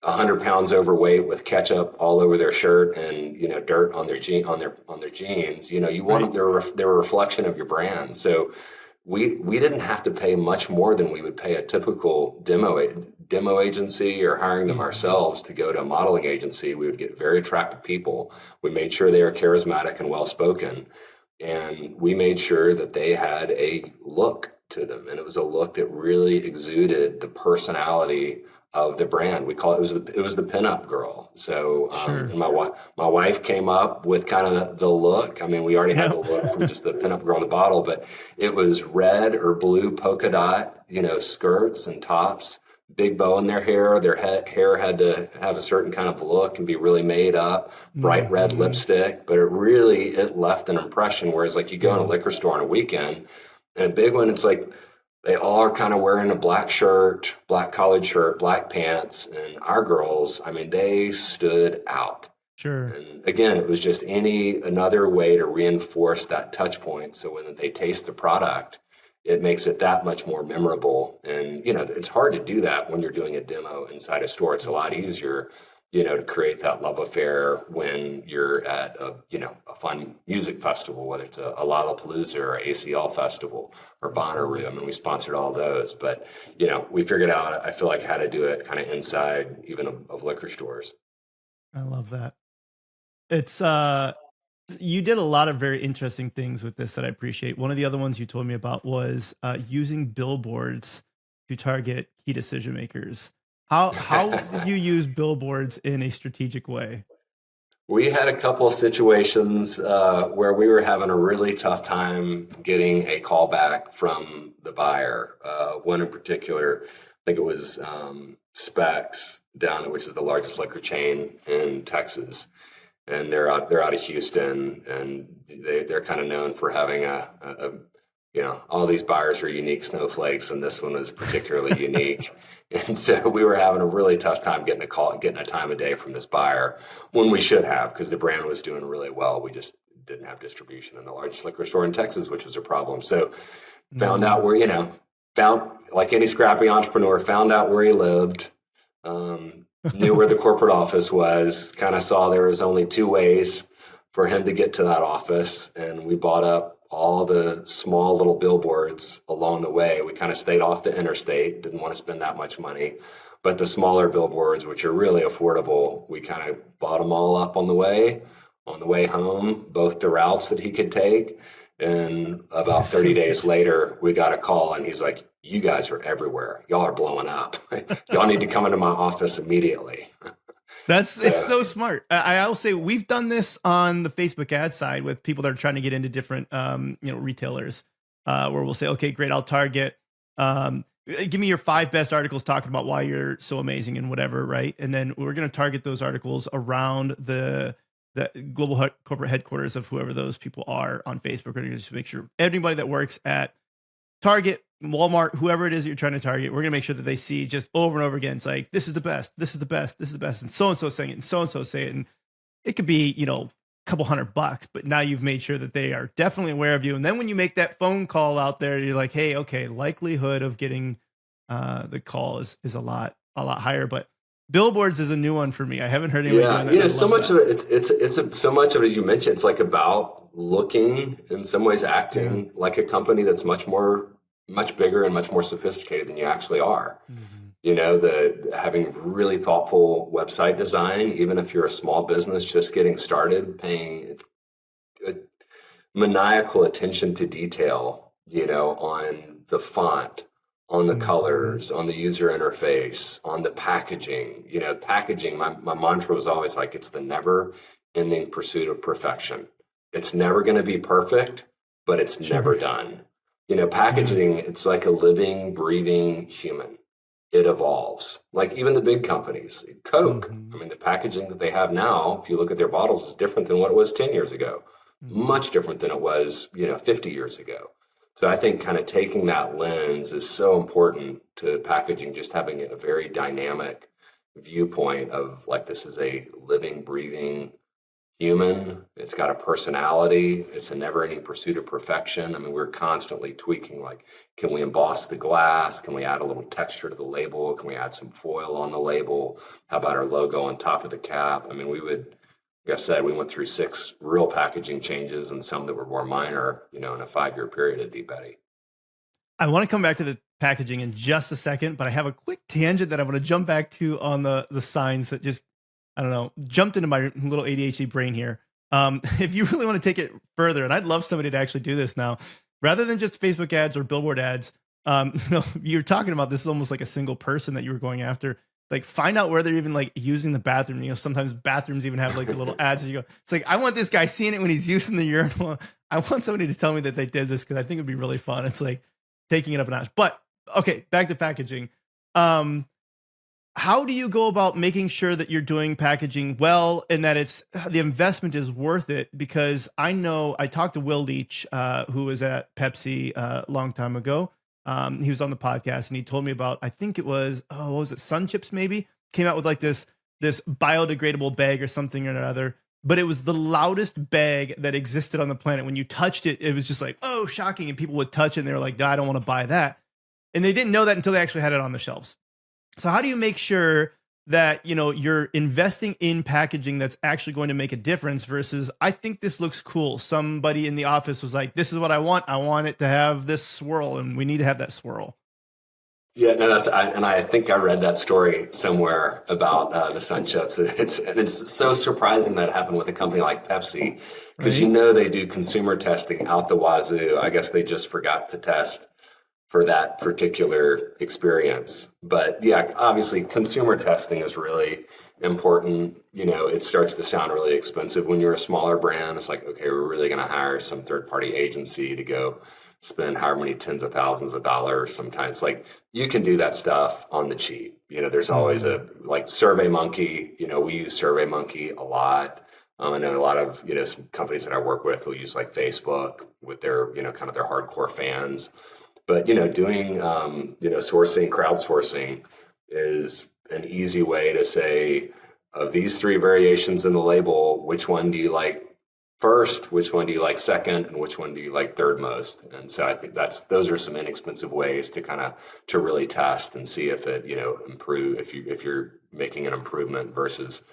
100 pounds overweight with ketchup all over their shirt and dirt on their jeans. You want them, they're a reflection of your brand. So we didn't have to pay much more than we would pay a typical demo agency or hiring them ourselves to go to a modeling agency. We would get very attractive people. We made sure they are charismatic and well spoken, and we made sure that they had a look to them, and it was a look that really exuded the personality of the brand. We call it was the pinup girl. So and my wife came up with kind of the look. I mean, we already had the look from just the pinup girl in the bottle, but it was red or blue polka dot, skirts and tops, big bow in their hair. Their hair had to have a certain kind of look and be really made up, bright red lipstick, but it left an impression. Whereas like you go in a liquor store on a weekend, and a big one, it's like, they all are kind of wearing a black shirt, black collared shirt, black pants. And our girls, I mean, they stood out. Sure. And again, it was just another way to reinforce that touch point. So when they taste the product, it makes it that much more memorable. And, it's hard to do that when you're doing a demo inside a store. It's a lot easier, to create that love affair when you're at a fun music festival, whether it's a Lollapalooza or ACL festival or Bonnaroo. I mean, we sponsored all those, but, we figured out, I feel like, how to do it kind of inside even of liquor stores. I love that. It's, you did a lot of very interesting things with this that I appreciate. One of the other ones you told me about was using billboards to target key decision makers. How did you use billboards in a strategic way? We had a couple of situations where we were having a really tough time getting a call back from the buyer. One in particular, I think it was Specs which is the largest liquor chain in Texas, and they're out of Houston, and they're kind of known for having all these buyers are unique snowflakes, and this one was particularly unique. And so we were having a really tough time getting a time of day from this buyer when we should have, because the brand was doing really well. We just didn't have distribution in the largest liquor store in Texas, which was a problem. So found out where, like any scrappy entrepreneur, found out where he lived, knew where the corporate office was, kind of saw there was only two ways for him to get to that office. And we bought up all the small little billboards along the way. We kind of stayed off the interstate, didn't want to spend that much money. But the smaller billboards, which are really affordable, we kind of bought them all up on the way home, both the routes that he could take. And about 30 days later, we got a call, and he's like, "You guys are everywhere. Y'all are blowing up. Y'all need to come into my office immediately." It's so smart. I'll say we've done this on the Facebook ad side with people that are trying to get into different, retailers, where we'll say, okay, great, I'll target, give me your 5 best articles talking about why you're so amazing and whatever. Right. And then we're going to target those articles around the global corporate headquarters of whoever those people are on Facebook. We're going to just make sure anybody that works at Target, Walmart, whoever it is that you're trying to target, we're going to make sure that they see just over and over again. It's like, this is the best, this is the best, this is the best. And so saying it, and so say it. And it could be, a couple $100, but now you've made sure that they are definitely aware of you. And then when you make that phone call out there, you're like, hey, okay, likelihood of getting the call is a lot higher. But Billboards is a new one for me. I haven't heard anybody doing that. So much of it, so much of it, as you mentioned, it's like about looking, in some ways, acting like a company that's much bigger and much more sophisticated than you actually are. Having really thoughtful website design, even if you're a small business just getting started, paying a maniacal attention to detail, on the font, on the colors, on the user interface, on the packaging. Packaging, my mantra was always like, it's the never ending pursuit of perfection. It's never going to be perfect, but it's never done. Packaging, it's like a living, breathing human. It evolves. Like even the big companies, Coke, I mean, the packaging that they have now, if you look at their bottles, is different than what it was 10 years ago. Much different than it was, 50 years ago. So I think kind of taking that lens is so important to packaging, just having a very dynamic viewpoint of like, this is a living, breathing human. It's got a personality. It's a never-ending pursuit of perfection. I mean, we're constantly tweaking, like, can we emboss the glass? Can we add a little texture to the label? Can we add some foil on the label? How about our logo on top of the cap? I mean, like I said, we went through 6 real packaging changes and some that were more minor, in a 5-year period at Deep Eddy. I want to come back to the packaging in just a second, but I have a quick tangent that I want to jump back to on the signs that just, I don't know, jumped into my little ADHD brain here. If you really want to take it further, and I'd love somebody to actually do this now, rather than just Facebook ads or billboard ads, you're talking about this is almost like a single person that you were going after. Like, find out where they're even like using the bathroom. Sometimes bathrooms even have like the little ads. You go, it's like, I want this guy seeing it when he's using the urinal. I want somebody to tell me that they did this because I think it'd be really fun. It's like taking it up a notch. But okay, back to packaging. How do you go about making sure that you're doing packaging well and that the investment is worth it? Because I know I talked to Will Leach, who was at Pepsi a long time ago. He was on the podcast and he told me about, I think it was, what was it? Sun Chips maybe came out with like this biodegradable bag or something or another, but it was the loudest bag that existed on the planet. When you touched it, it was just like, oh, shocking. And people would touch it and they were like, no, I don't want to buy that. And they didn't know that until they actually had it on the shelves. So how do you make sure that, you're investing in packaging that's actually going to make a difference versus, I think this looks cool. Somebody in the office was like, this is what I want. I want it to have this swirl and we need to have that swirl. Yeah, no, I think I read that story somewhere about the Sun Chips. It's so surprising that it happened with a company like Pepsi, because they do consumer testing out the wazoo. I guess they just forgot to test for that particular experience. But yeah, obviously consumer testing is really important. It starts to sound really expensive when you're a smaller brand. It's like, okay, we're really going to hire some third-party agency to go spend however many tens of thousands of dollars. Sometimes, like, you can do that stuff on the cheap. There's always like SurveyMonkey. We use SurveyMonkey a lot. I know a lot of, some companies that I work with will use like Facebook with their, kind of their hardcore fans. But, doing, sourcing, crowdsourcing is an easy way to say, of these 3 variations in the label, which one do you like first, which one do you like second, and which one do you like third most? And so I think those are some inexpensive ways to really test and see if it, improve, if you're making an improvement versus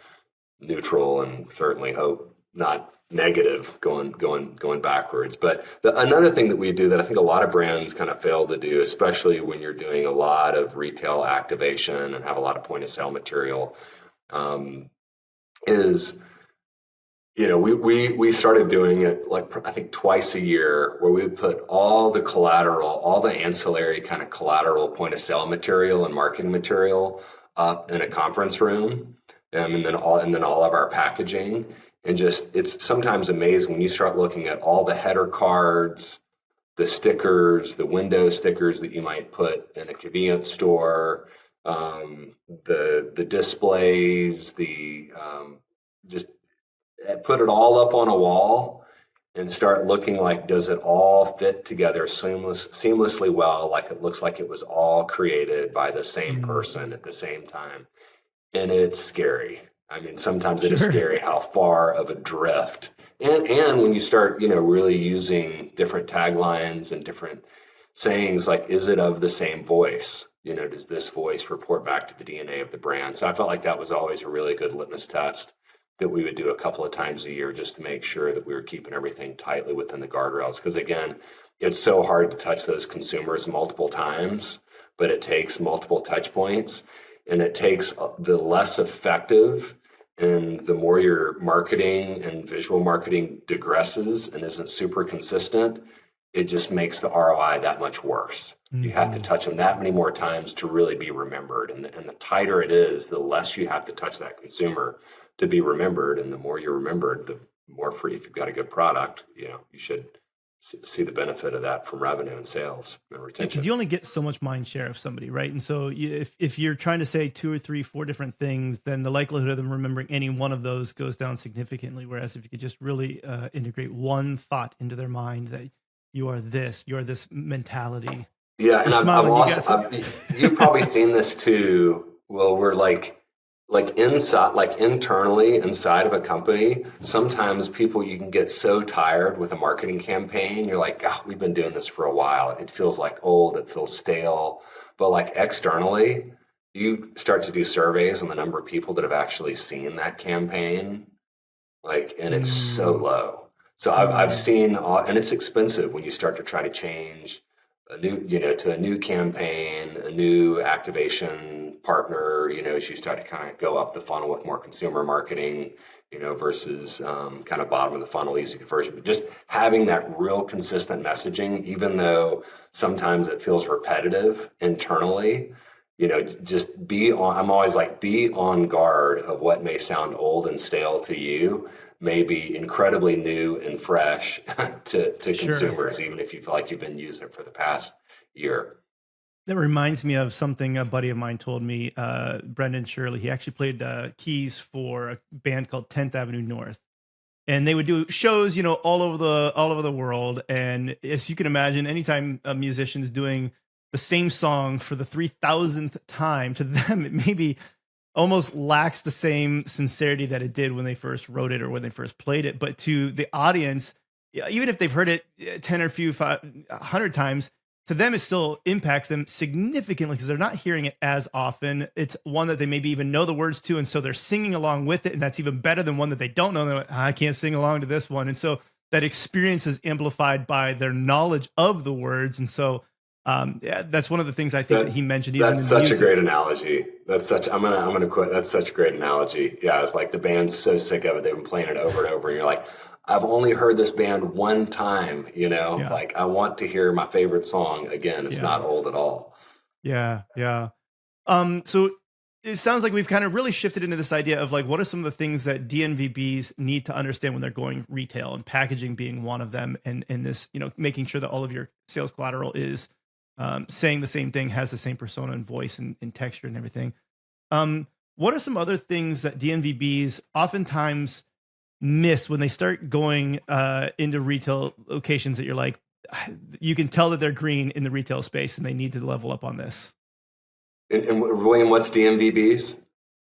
neutral, and certainly hope not negative going backwards. But another thing that we do that I think a lot of brands kind of fail to do, especially when you're doing a lot of retail activation and have a lot of point of sale material, is, we started doing it like, I think twice a year, where we would put all the collateral, all the ancillary kind of collateral point of sale material and marketing material up in a conference room, and then all of our packaging. And it's sometimes amazing when you start looking at all the header cards, the stickers, the window stickers that you might put in a convenience store, the displays, just put it all up on a wall and start looking like, does it all fit together seamlessly well, like it looks like it was all created by the same person at the same time. And it's scary. I mean, sometimes it is scary how far of a drift. And when you start, really using different taglines and different sayings like, is it of the same voice? Does this voice report back to the DNA of the brand? So I felt like that was always a really good litmus test that we would do a couple of times a year just to make sure that we were keeping everything tightly within the guardrails. Because again, it's so hard to touch those consumers multiple times, but it takes multiple touch points, and it takes the less effective and the more your marketing and visual marketing digresses and isn't super consistent, it just makes the ROI that much worse. Mm-hmm. You have to touch them that many more times to really be remembered. And the tighter it is, the less you have to touch that consumer to be remembered. And the more you're remembered, the more free. If you've got a good product, you should see the benefit of that from revenue and sales and retention. Because you only get so much mind share of somebody, right? And so if you're trying to say 2 or 3, 4 different things, then the likelihood of them remembering any one of those goes down significantly. Whereas if you could just really integrate one thought into their mind that you're this mentality. Yeah, and you've probably seen this too. Well, we're like inside, like internally inside of a company, sometimes you can get so tired with a marketing campaign. You're like, oh, we've been doing this for a while. It feels like old, it feels stale. But like externally, you start to do surveys on the number of people that have actually seen that campaign, and it's so low. So I've seen, and it's expensive when you start to try to change to a new campaign, a new activation partner, as you start to kind of go up the funnel with more consumer marketing, versus kind of bottom of the funnel, easy conversion. But just having that real consistent messaging, even though sometimes it feels repetitive internally, just I'm always like, be on guard of what may sound old and stale to you, may be incredibly new and fresh to consumers, even if you feel like you've been using it for the past year. That reminds me of something a buddy of mine told me, Brendan Shirley. He actually played keys for a band called 10th Avenue North. And they would do shows, all over the world. And as you can imagine, anytime a musician's doing the same song for the 3,000th time, to them, it maybe almost lacks the same sincerity that it did when they first wrote it or when they first played it. But to the audience, even if they've heard it 10 or 100 times, to them, it still impacts them significantly because they're not hearing it as often. It's one that they maybe even know the words to, and so they're singing along with it, and that's even better than one that they don't know. They're like, I can't sing along to this one. And so that experience is amplified by their knowledge of the words. And so that's one of the things I think that he mentioned. That's such a great analogy. I'm gonna quote. That's such a great analogy. Yeah, it's like the band's so sick of it, they've been playing it over and over, and you're like, I've only heard this band one time. Like I want to hear my favorite song again. It's not old at all. Yeah. So it sounds like we've kind of really shifted into this idea of like, what are some of the things that DNVBs need to understand when they're going retail, and packaging being one of them, and this, making sure that all of your sales collateral is saying the same thing, has the same persona and voice and texture and everything. What are some other things that DNVBs oftentimes miss when they start going into retail locations that you're like, you can tell that they're green in the retail space and they need to level up on this? And William, what's DNVBs?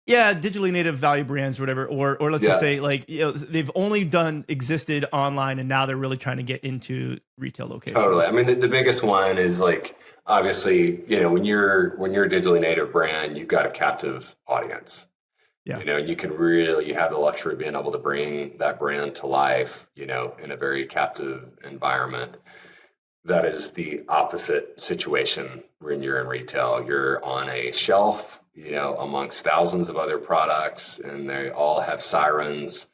Yeah, digitally native value brands or whatever, or let's just say like, they've only existed online, and now they're really trying to get into retail locations. Totally. I mean, the biggest one is like, obviously, when you're a digitally native brand, you've got a captive audience. Yeah. And you have the luxury of being able to bring that brand to life, in a very captive environment. That is the opposite situation when you're in retail. You're on a shelf, amongst thousands of other products, and they all have sirens,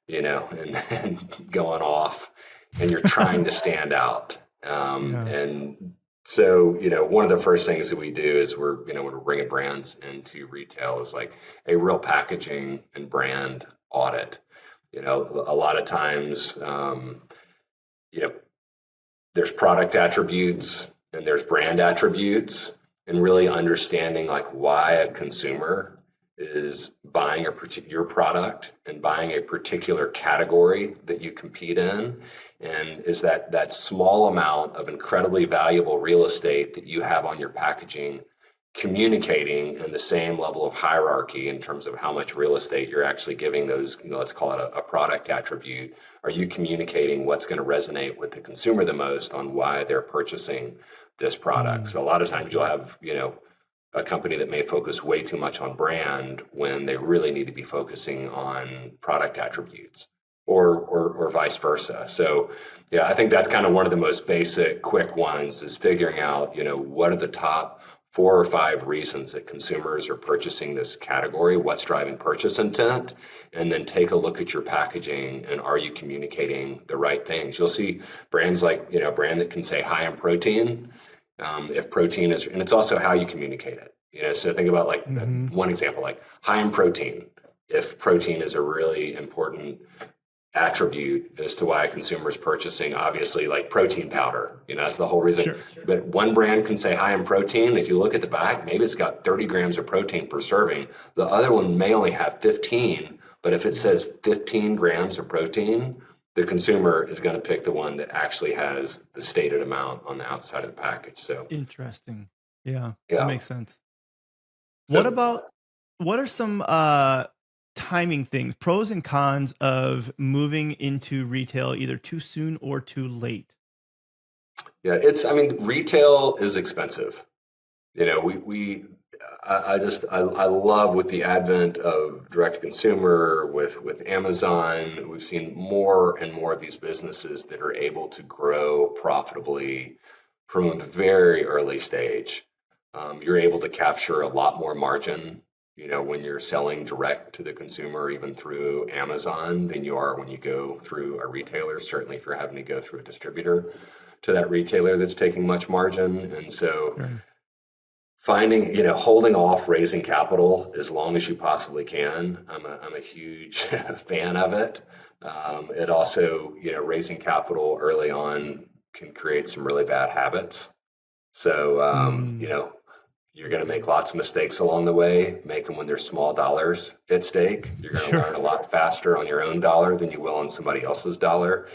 and going off, and you're trying to stand out. And so, one of the first things that we do is when we're bringing brands into retail is like a real packaging and brand audit. A lot of times, there's product attributes and there's brand attributes, and really understanding like why a consumer is buying your product and buying a particular category that you compete in. And is that small amount of incredibly valuable real estate that you have on your packaging, communicating in the same level of hierarchy in terms of how much real estate you're actually giving those, let's call it a product attribute. Are you communicating what's going to resonate with the consumer the most on why they're purchasing this product? So a lot of times you'll have, a company that may focus way too much on brand when they really need to be focusing on product attributes, or vice versa. So yeah, I think that's kind of one of the most basic quick ones, is figuring out, what are the top 4 or 5 reasons that consumers are purchasing this category, what's driving purchase intent, and then take a look at your packaging and are you communicating the right things. You'll see brands like, a brand that can say high in protein, if protein is, and it's also how you communicate it. So think about like one example, like high in protein. If protein is a really important attribute as to why a consumer is purchasing, obviously, like protein powder, that's the whole reason. Sure. But one brand can say high in protein. If you look at the back, maybe it's got 30 grams of protein per serving. The other one may only have 15, but if it says 15 grams of protein, the consumer is going to pick the one that actually has the stated amount on the outside of the package. So interesting. Yeah. Yeah. That makes sense. So, what are some timing things, pros and cons of moving into retail either too soon or too late? Yeah, retail is expensive. I love with the advent of direct to consumer with Amazon, we've seen more and more of these businesses that are able to grow profitably from a very early stage. You're able to capture a lot more margin, when you're selling direct to the consumer, even through Amazon, than you are when you go through a retailer. Certainly if you're having to go through a distributor to that retailer that's taking much margin. And so finding, holding off raising capital as long as you possibly can. I'm a huge fan of it. It also, raising capital early on can create some really bad habits. So, you're going to make lots of mistakes along the way. Make them when there's small dollars at stake. You're going to learn a lot faster on your own dollar than you will on somebody else's dollar.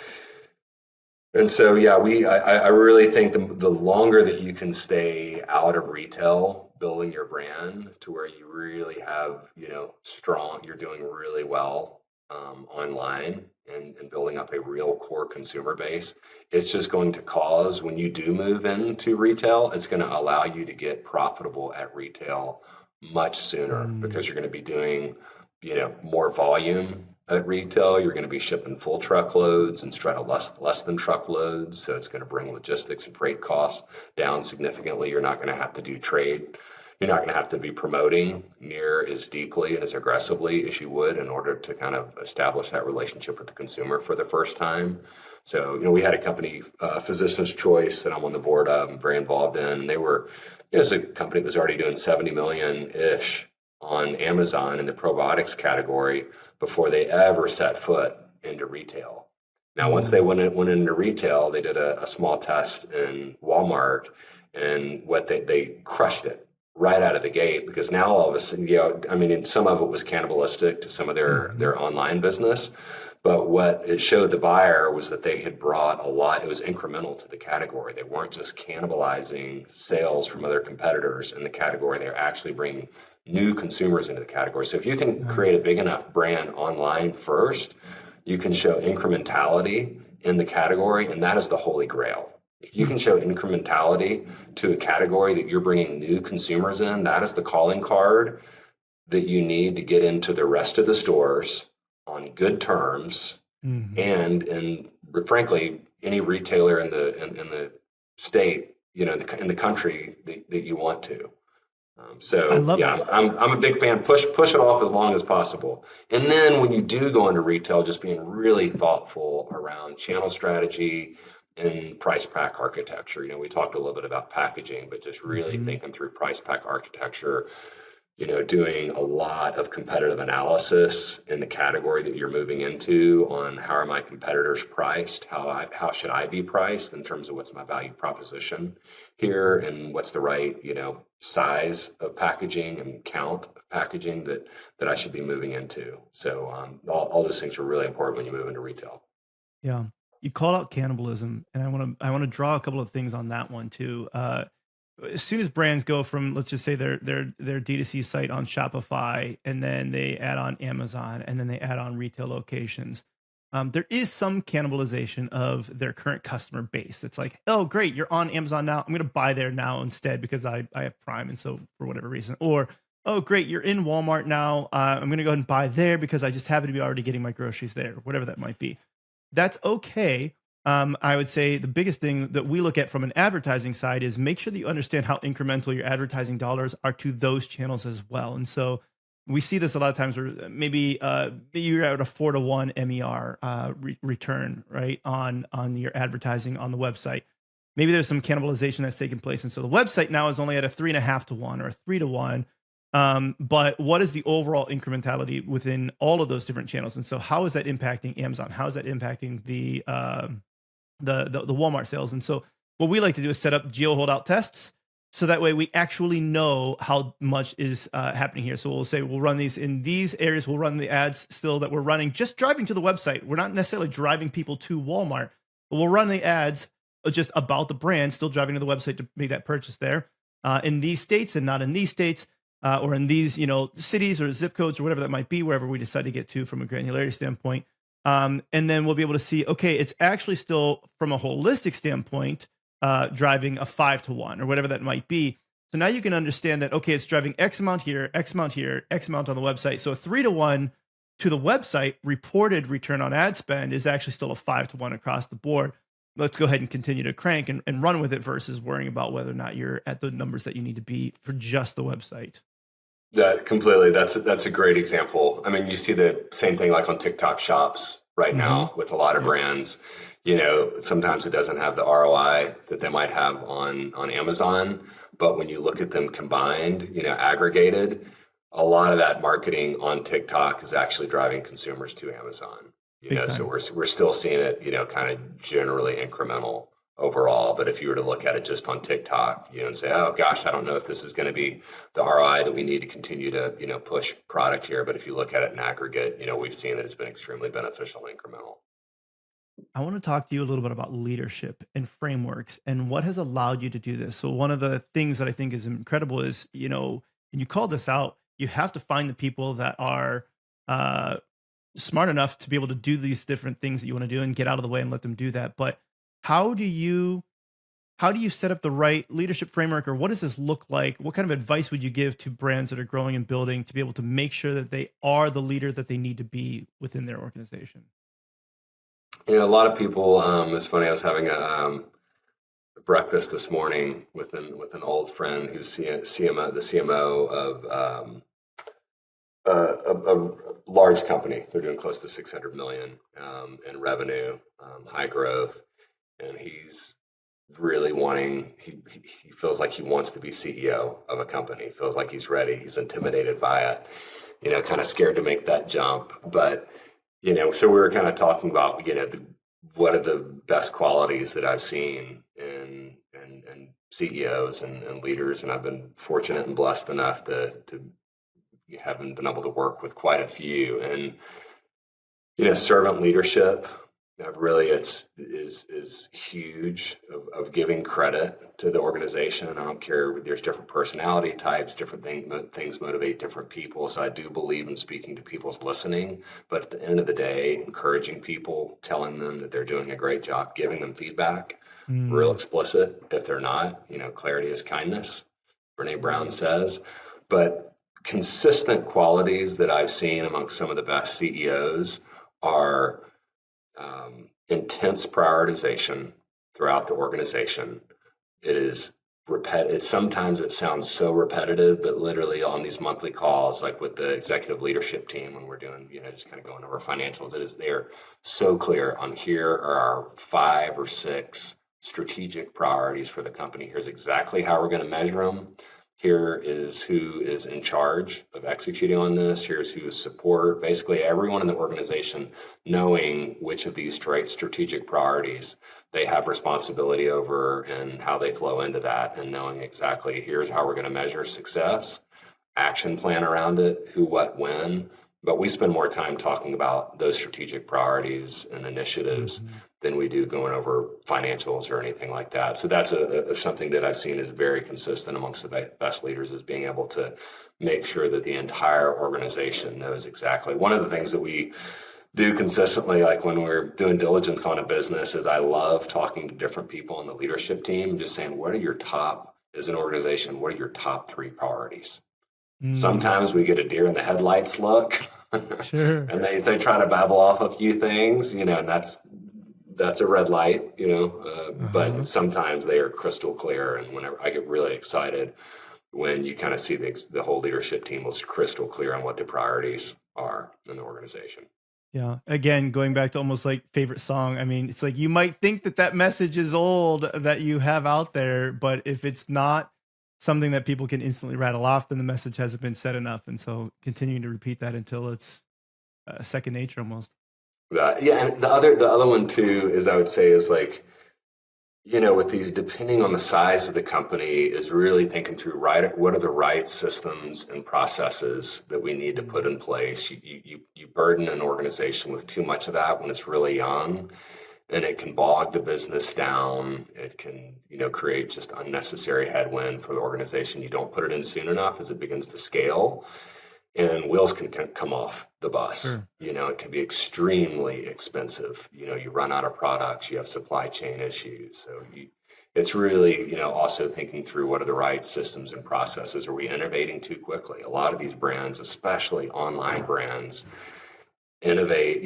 And so, yeah, I really think the longer that you can stay out of retail, building your brand to where you really have, you're doing really well online and building up a real core consumer base, it's just going to cause, when you do move into retail, it's going to allow you to get profitable at retail much sooner because you're going to be doing, more volume at retail. You're going to be shipping full truckloads instead of less than truckloads. So it's going to bring logistics and freight costs down significantly. You're not going to have to do trade. You're not going to have to be promoting near as deeply and as aggressively as you would in order to kind of establish that relationship with the consumer for the first time. So, we had a company, Physician's Choice, that I'm on the board of and very involved in. And they were, it's a company that was already doing 70 million-ish on Amazon in the probiotics category before they ever set foot into retail. Now, once they went into retail, they did a small test in Walmart, and they crushed it right out of the gate, because now all of a sudden, some of it was cannibalistic to some of their online business, but what it showed the buyer was that they had brought a lot. It was incremental to the category. They weren't just cannibalizing sales from other competitors in the category. They were actually bringing new consumers into the category. So if you can create a big enough brand online first, you can show incrementality in the category, and that is the holy grail. If you can show incrementality to a category that you're bringing new consumers in, that is the calling card that you need to get into the rest of the stores on good terms, and frankly, any retailer in the state, in the country that you want to. I love yeah, it. I'm a big fan. Push it off as long as possible, and then when you do go into retail, just being really thoughtful around channel strategy and price pack architecture. We talked a little bit about packaging, but just really thinking through price pack architecture. Doing a lot of competitive analysis in the category that you're moving into on how are my competitors priced, how should I be priced in terms of what's my value proposition here, and what's the right size of packaging and count of packaging that I should be moving into. So all those things are really important when you move into retail. Yeah, you called out cannibalism, and I want to draw a couple of things on that one too. as soon as brands go from, let's just say their D2C site on Shopify, and then they add on Amazon, and then they add on retail locations, there is some cannibalization of their current customer base. It's like, oh, great, you're on Amazon now. I'm going to buy there now instead because I have Prime, and so for whatever reason. Or, oh, great, you're in Walmart now. I'm going to go ahead and buy there because I just happen to be already getting my groceries there, whatever that might be. That's okay. I would say the biggest thing that we look at from an advertising side is make sure that you understand how incremental your advertising dollars are to those channels as well. And so we see this a lot of times where maybe you're at a 4-to-1 MER return, right, on your advertising on the website. Maybe there's some cannibalization that's taking place. And so the website now is only at a 3.5-to-1 or a 3-to-1. But what is the overall incrementality within all of those different channels? And so how is that impacting Amazon? How is that impacting the Walmart sales? And so what we like to do is set up geo holdout tests. So that way we actually know how much is happening here. So we'll say we'll run these in these areas. We'll run the ads still that we're running, just driving to the website. We're not necessarily driving people to Walmart, but we'll run the ads just about the brand, still driving to the website to make that purchase there in these states and not in these states. Or in these, cities or zip codes or whatever that might be, wherever we decide to get to from a granularity standpoint. And then we'll be able to see, okay, it's actually still from a holistic standpoint, driving a 5-to-1 or whatever that might be. So now you can understand that, okay, it's driving X amount here, X amount here, X amount on the website. So a 3-to-1 to the website reported return on ad spend is actually still a 5-to-1 across the board. Let's go ahead and continue to crank and run with it versus worrying about whether or not you're at the numbers that you need to be for just the website. That completely. That's a great example. I mean, you see the same thing like on TikTok shops right now with a lot of brands. Sometimes it doesn't have the ROI that they might have on Amazon, but when you look at them combined, aggregated, a lot of that marketing on TikTok is actually driving consumers to Amazon. So we're still seeing it, kind of generally incremental overall. But if you were to look at it just on TikTok, and say, oh gosh, I don't know if this is going to be the ROI that we need to continue to, push product here. But if you look at it in aggregate, we've seen that it's been extremely beneficial and incremental. I want to talk to you a little bit about leadership and frameworks and what has allowed you to do this. So one of the things that I think is incredible is, and you call this out, you have to find the people that are smart enough to be able to do these different things that you want to do and get out of the way and let them do that. But how do you set up the right leadership framework, or what does this look like? What kind of advice would you give to brands that are growing and building to be able to make sure that they are the leader that they need to be within their organization? A lot of people, it's funny, I was having a breakfast this morning with an old friend who's the CMO of a large company. They're doing close to 600 million in revenue, high growth. And he's really he feels like he wants to be CEO of a company. He feels like he's ready. He's intimidated by it, kind of scared to make that jump. But, so we were kind of talking about, what are the best qualities that I've seen in CEOs and leaders. And I've been fortunate and blessed enough to haven't been able to work with quite a few. And, servant leadership, really is huge of giving credit to the organization. I don't care, there's different personality types, different things motivate different people. So I do believe in speaking to people's listening, but at the end of the day, encouraging people, telling them that they're doing a great job, giving them feedback, real explicit if they're not. Clarity is kindness, Brene Brown says. But consistent qualities that I've seen amongst some of the best CEOs are intense prioritization throughout the organization. It is sometimes it sounds so repetitive, but literally on these monthly calls, like with the executive leadership team, when we're doing, just kind of going over financials, they're so clear on here are our 5 or 6 strategic priorities for the company. Here's exactly how we're going to measure them. Here is who is in charge of executing on this. Here's who is support. Basically, everyone in the organization knowing which of these strategic priorities they have responsibility over and how they flow into that, and knowing exactly here's how we're going to measure success, action plan around it, who, what, when, But we spend more time talking about those strategic priorities and initiatives than we do going over financials or anything like that. So that's something that I've seen is very consistent amongst the best leaders, is being able to make sure that the entire organization knows exactly. One of the things that we do consistently, like when we're doing diligence on a business, is I love talking to different people on the leadership team and just saying, what are your top, as an organization, what are your top 3 priorities? Sometimes we get a deer in the headlights look, Sure. and they try to babble off a few things, and that's a red light, but sometimes they are crystal clear. And whenever I get really excited when you kind of see the whole leadership team was crystal clear on what the priorities are in the organization. Yeah. Again, going back to almost like favorite song. I mean, it's like you might think that message is old that you have out there, but if it's not something that people can instantly rattle off, then the message hasn't been said enough. And so continuing to repeat that until it's second nature almost. Yeah, and the other one too is, I would say, is like, with these, depending on the size of the company, is really thinking through, what are the right systems and processes that we need to put in place. You burden an organization with too much of that when it's really young, and it can bog the business down. It can, create just unnecessary headwind for the organization. You don't put it in soon enough as it begins to scale, and wheels can come off the bus. Sure. It can be extremely expensive. You run out of products, you have supply chain issues. So it's really, also thinking through what are the right systems and processes. Are we innovating too quickly? A lot of these brands, especially online brands, innovate.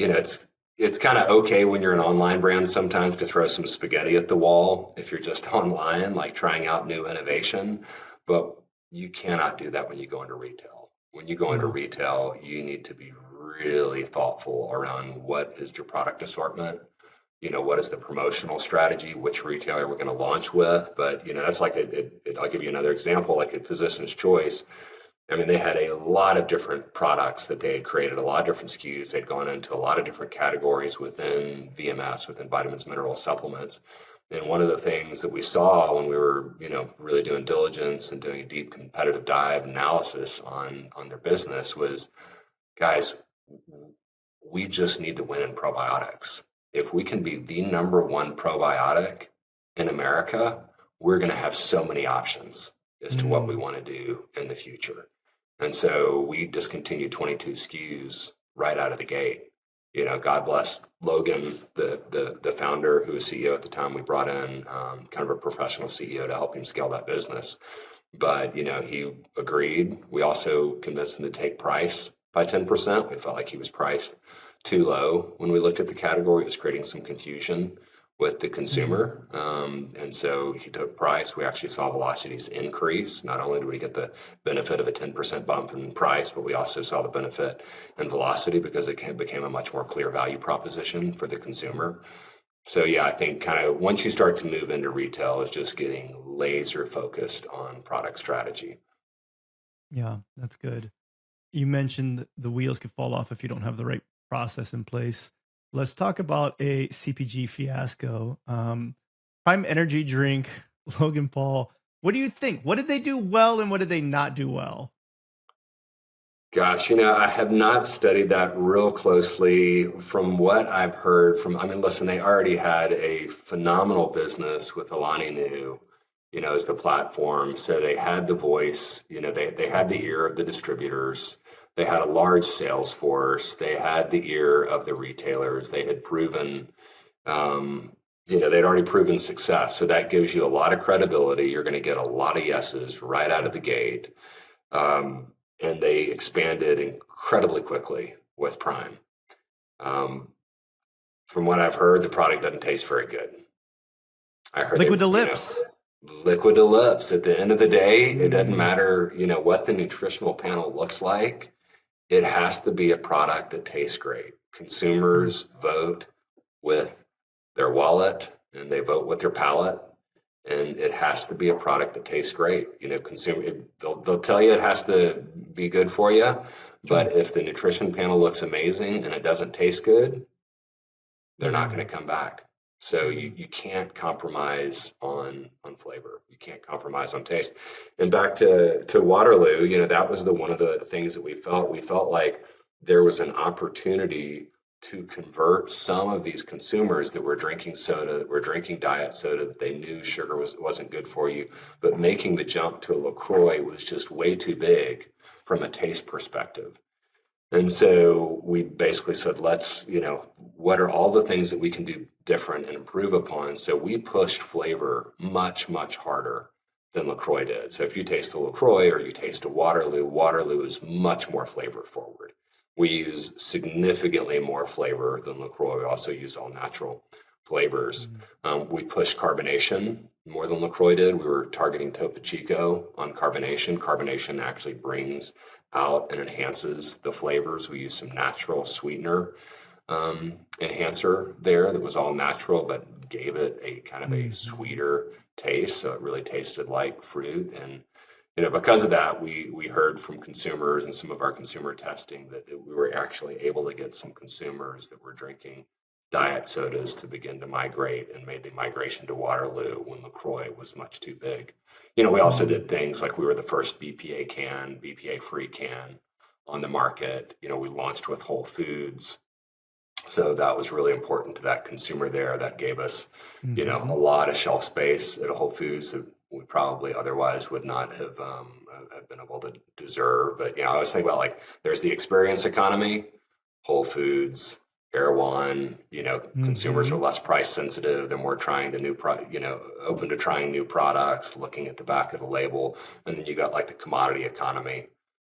It's kind of okay when you're an online brand sometimes to throw some spaghetti at the wall if you're just online, like trying out new innovation. But you cannot do that when you go into retail. When you go into retail, you need to be really thoughtful around what is your product assortment, what is the promotional strategy, which retailer we're going to launch with. But, that's like, I'll give you another example, like at Physician's Choice. I mean, they had a lot of different products that they had created, a lot of different SKUs. They'd gone into a lot of different categories within VMS, within vitamins, minerals, supplements. And one of the things that we saw when we were, really doing diligence and doing a deep competitive dive analysis on their business was, guys, we just need to win in probiotics. If we can be the number 1 probiotic in America, we're going to have so many options as to what we want to do in the future. And so we discontinued 22 SKUs right out of the gate. God bless Logan, the founder, who was CEO at the time. We brought in kind of a professional CEO to help him scale that business. But, he agreed. We also convinced him to take price by 10%. We felt like he was priced too low. When we looked at the category, it was creating some confusion with the consumer. And so he took price. We actually saw velocities increase. Not only did we get the benefit of a 10% bump in price, but we also saw the benefit in velocity because it became a much more clear value proposition for the consumer. So yeah, I think kind of once you start to move into retail, it's just getting laser focused on product strategy. Yeah, that's good. You mentioned the wheels could fall off if you don't have the right process in place. Let's talk about a CPG fiasco. Prime Energy drink, Logan Paul. What do you think? What did they do well and what did they not do well? Gosh, I have not studied that real closely. From what I've heard listen, they already had a phenomenal business with Alani Nu, as the platform. So they had the voice, they had the ear of the distributors. They had a large sales force. They had the ear of the retailers. They had proven, they'd already proven success. So that gives you a lot of credibility. You're going to get a lot of yeses right out of the gate. And they expanded incredibly quickly with Prime. From what I've heard, the product doesn't taste very good. I heard Liquid to lips. Liquid to lips. At the end of the day, it doesn't matter, what the nutritional panel looks like. It has to be a product that tastes great. Consumers vote with their wallet and they vote with their palate, and it has to be a product that tastes great. They'll tell you it has to be good for you, but if the nutrition panel looks amazing and it doesn't taste good, they're not going to come back. So you can't compromise on flavor. You can't compromise on taste. And back to Waterloo, that was one of the things that we felt. We felt like there was an opportunity to convert some of these consumers that were drinking soda, that were drinking diet soda, that they knew sugar wasn't good for you, but making the jump to a LaCroix was just way too big from a taste perspective. And so we basically said, what are all the things that we can do different and improve upon? So we pushed flavor much, much harder than LaCroix did. So if you taste a LaCroix or you taste a Waterloo, Waterloo is much more flavor forward. We use significantly more flavor than LaCroix. We also use all natural flavors. We pushed carbonation more than LaCroix did. We were targeting Topo Chico on carbonation. Carbonation actually brings out and enhances the flavors. We use some natural sweetener enhancer there that was all natural, but gave it a kind of a sweeter taste. So it really tasted like fruit. And because of that, we heard from consumers and some of our consumer testing that we were actually able to get some consumers that were drinking diet sodas to begin to migrate, and made the migration to Waterloo when LaCroix was much too big. We also did things like we were the first BPA-free can on the market. We launched with Whole Foods. So that was really important to that consumer there. That gave us, a lot of shelf space at a Whole Foods that we probably otherwise would not have been able to deserve. But, I always think about there's the experience economy, Whole Foods, Erewhon, consumers are less price sensitive. They're more trying the new open to trying new products, looking at the back of the label. And then you got the commodity economy,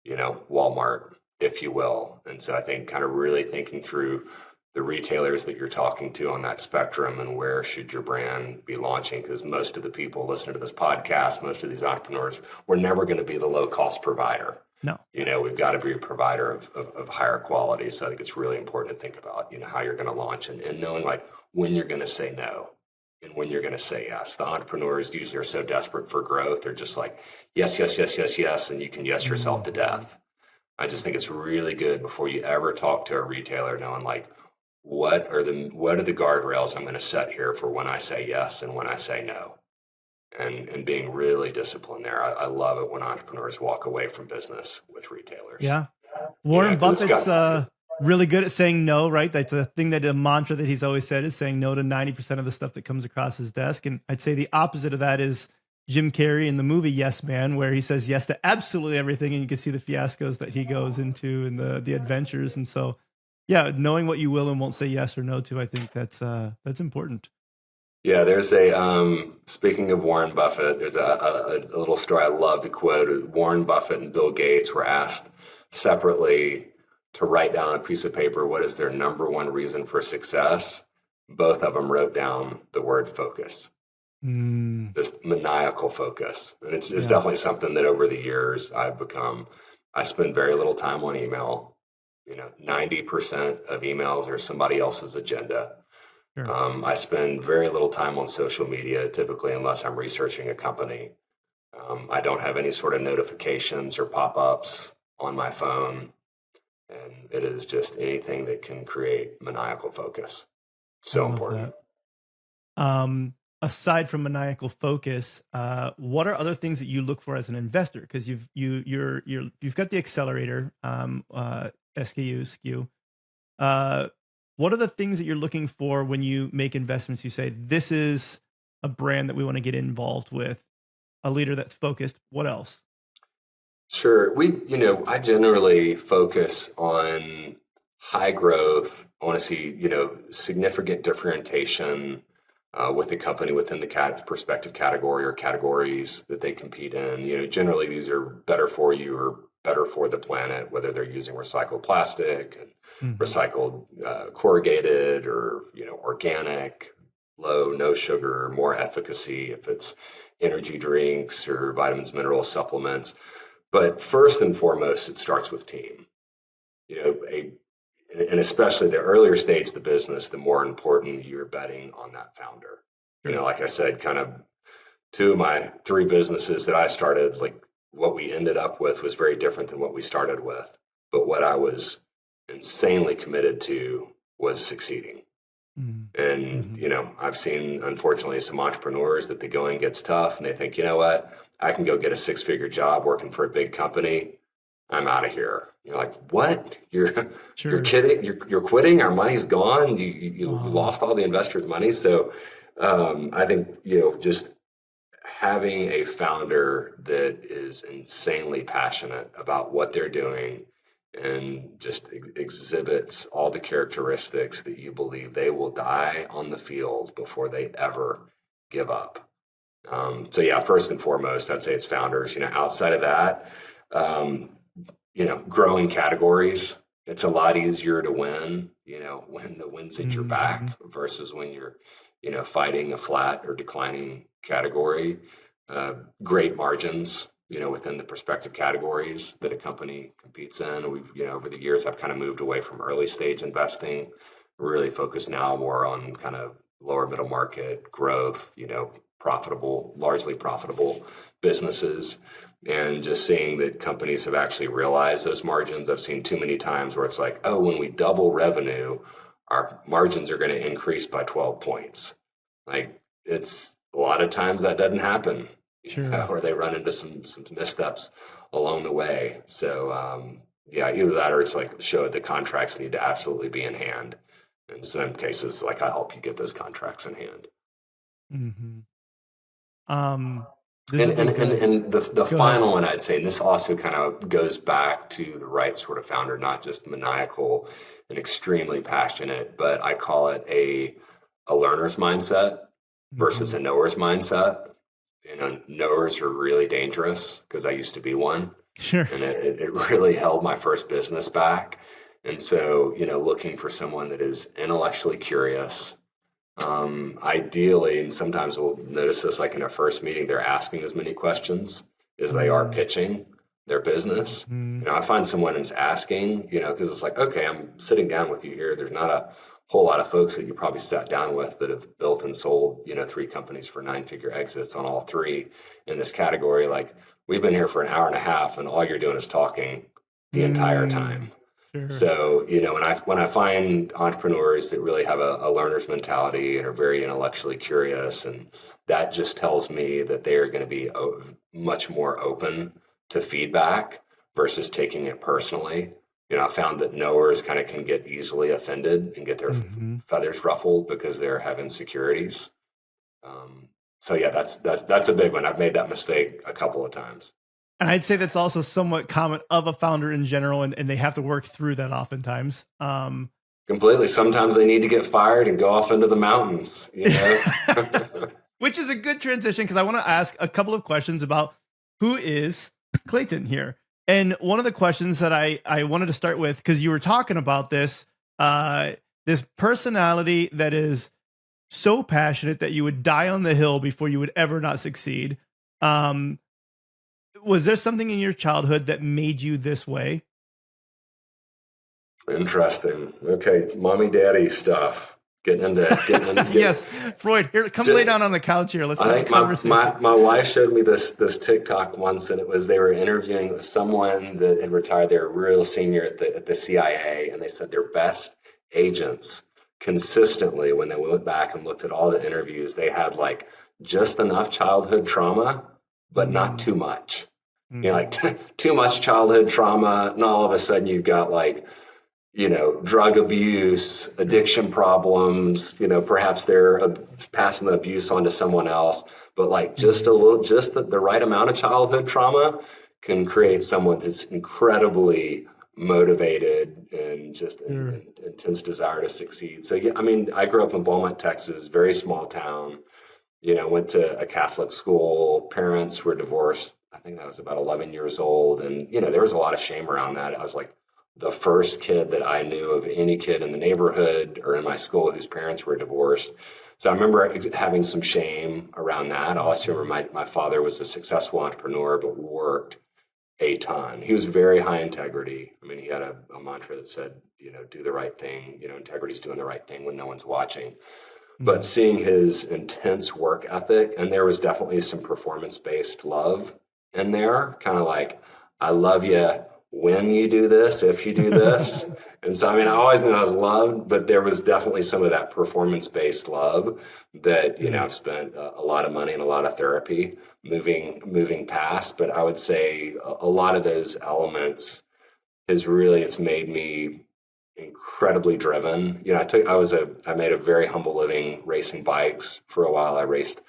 Walmart, if you will. And so I think kind of really thinking through the retailers that you're talking to on that spectrum and where should your brand be launching, because most of the people listening to this podcast, most of these entrepreneurs, we're never going to be the low cost provider. No. We've got to be a provider of higher quality. So I think it's really important to think about, how you're going to launch and knowing when you're going to say no and when you're going to say yes. The entrepreneurs usually are so desperate for growth. They're just yes, yes, yes, yes, yes. And you can yes yourself to death. I just think it's really good before you ever talk to a retailer knowing what are the guardrails I'm going to set here for when I say yes and when I say no. And being really disciplined there. I love it when entrepreneurs walk away from business with retailers. Yeah. Warren Buffett's really good at saying no, right? That's a mantra that he's always said is saying no to 90% of the stuff that comes across his desk. And I'd say the opposite of that is Jim Carrey in the movie Yes Man, where he says yes to absolutely everything. And you can see the fiascos that he goes into and the adventures. And so, knowing what you will and won't say yes or no to, I think that's important. Yeah, there's speaking of Warren Buffett, there's a little story I love to quote. Warren Buffett and Bill Gates were asked separately to write down on a piece of paper what is their number one reason for success. Both of them wrote down the word focus, just maniacal focus. And it's definitely something that over the years I spend very little time on email. 90% of emails are somebody else's agenda. Sure. I spend very little time on social media, typically, unless I'm researching a company. I don't have any sort of notifications or pop-ups on my phone. And it is just anything that can create maniacal focus. So important. Aside from maniacal focus, what are other things that you look for as an investor? Because you've got the accelerator, SKU. What are the things that you're looking for when you make investments? You say, this is a brand that we want to get involved with, a leader that's focused. What else? Sure. I generally focus on high growth. I want to see, significant differentiation with the company within the prospective category or categories that they compete in. Generally these are better for you or better for the planet, whether they're using recycled plastic and recycled corrugated or, organic, low, no sugar, more efficacy if it's energy drinks or vitamins, minerals, supplements. But first and foremost, it starts with team. And especially the earlier stage of the business, the more important you're betting on that founder. Sure. Like I said, kind of 2 of my 3 businesses that I started, what we ended up with was very different than what we started with. But what I was insanely committed to was succeeding. And, I've seen, unfortunately, some entrepreneurs that the going gets tough and they think, I can go get a 6-figure job working for a big company I'm out of here. You're like, what? You're Sure. kidding? You're quitting? Our money's gone. You lost all the investors' money. So I think, just having a founder that is insanely passionate about what they're doing and just exhibits all the characteristics that you believe they will die on the field before they ever give up. So yeah, first and foremost, I'd say it's founders. Outside of that, growing categories. It's a lot easier to win, when the wind's at your back versus when you're, fighting a flat or declining category. Great margins, within the prospective categories that a company competes in. We've, over the years, I've kind of moved away from early stage investing, really focused now more on kind of lower middle market growth, largely profitable businesses. And just seeing that companies have actually realized those margins. I've seen too many times where it's like, oh, when we double revenue, our margins are going to increase by 12 points. Like, it's a lot of times that doesn't happen, Sure. or they run into some missteps along the way. So, either that or it's like show the contracts need to absolutely be in hand. In some cases, like I help you get those contracts in hand. This And the Go final ahead. one I'd say, and this also kind of goes back to the right sort of founder, not just maniacal and extremely passionate, but I call it a learner's mindset versus a knower's mindset. Knowers are really dangerous because I used to be one, Sure. and it really held my first business back. And so, looking for someone that is intellectually curious, ideally, and sometimes we'll notice this like in our first meeting, they're asking as many questions as they are pitching their business. I find someone who's asking, because it's like, okay, I'm sitting down with you here. There's not a whole lot of folks that you probably sat down with that have built and sold, 3 companies for 9-figure exits on all 3 in this category. Like, we've been here for an hour and a half and all you're doing is talking the entire time. Sure. So, when I find entrepreneurs that really have a learner's mentality and are very intellectually curious, and that just tells me that they are going to be much more open to feedback versus taking it personally. I found that knowers kind of can get easily offended and get their feathers ruffled because they have insecurities. So yeah, that's a big one. I've made that mistake a couple of times. And I'd say that's also somewhat common of a founder in general, and they have to work through that oftentimes. Completely. Sometimes they need to get fired and go off into the mountains, Which is a good transition because I want to ask a couple of questions about who is Clayton here. And one of the questions that I wanted to start with, because you were talking about this personality that is so passionate that you would die on the hill before you would ever not succeed. Was there something in your childhood that made you this way? Interesting. Okay, mommy, daddy stuff. Getting into Yes, Freud. Here, come lay down on the couch here. Let's have a conversation. My wife showed me this TikTok once, and it was they were interviewing someone that had retired. They were real senior at the CIA, and they said their best agents consistently, when they went back and looked at all the interviews, they had like just enough childhood trauma, but not too much. Like too much childhood trauma, and all of a sudden you've got like, drug abuse, addiction problems, perhaps they're passing the abuse on to someone else, but like just the right amount of childhood trauma can create someone that's incredibly motivated and just an intense desire to succeed. So, yeah, I mean, I grew up in Beaumont, Texas, very small town, went to a Catholic school, parents were divorced. I think I was about 11 years old. And, there was a lot of shame around that. I was like, the first kid that I knew of any kid in the neighborhood or in my school whose parents were divorced. So I remember having some shame around that. I also remember my father was a successful entrepreneur, but worked a ton. He was very high integrity. I mean, he had a mantra that said, do the right thing. Integrity is doing the right thing when no one's watching. But seeing his intense work ethic, and there was definitely some performance-based love in there, kind of like, I love you when you do this, if you do this. And so, I mean, I always knew I was loved, but there was definitely some of that performance-based love that, I've spent a lot of money and a lot of therapy moving past. But I would say a lot of those elements it's made me incredibly driven. I made a very humble living racing bikes for a while. I raced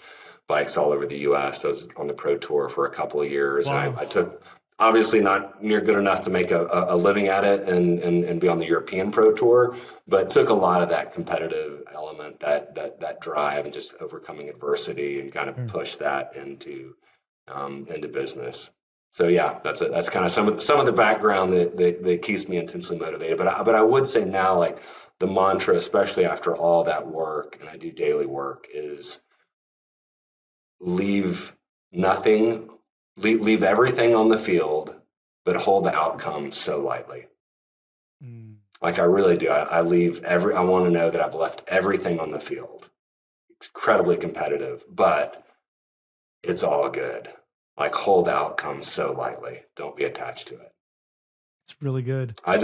bikes all over the US. I was on the pro tour for a couple of years. Wow. And I took, obviously not near good enough to make a living at it and be on the European pro tour, but took a lot of that competitive element, that drive and just overcoming adversity and kind of push that into business. So yeah, that's kind of some of the background that keeps me intensely motivated. But I would say now, like, the mantra, especially after all that work, and I do daily work, is leave everything on the field, but hold the outcome so lightly. Like, I really do. I want to know that I've left everything on the field. Incredibly competitive, but it's all good. Like, hold the outcome so lightly. Don't be attached to it. It's really good. I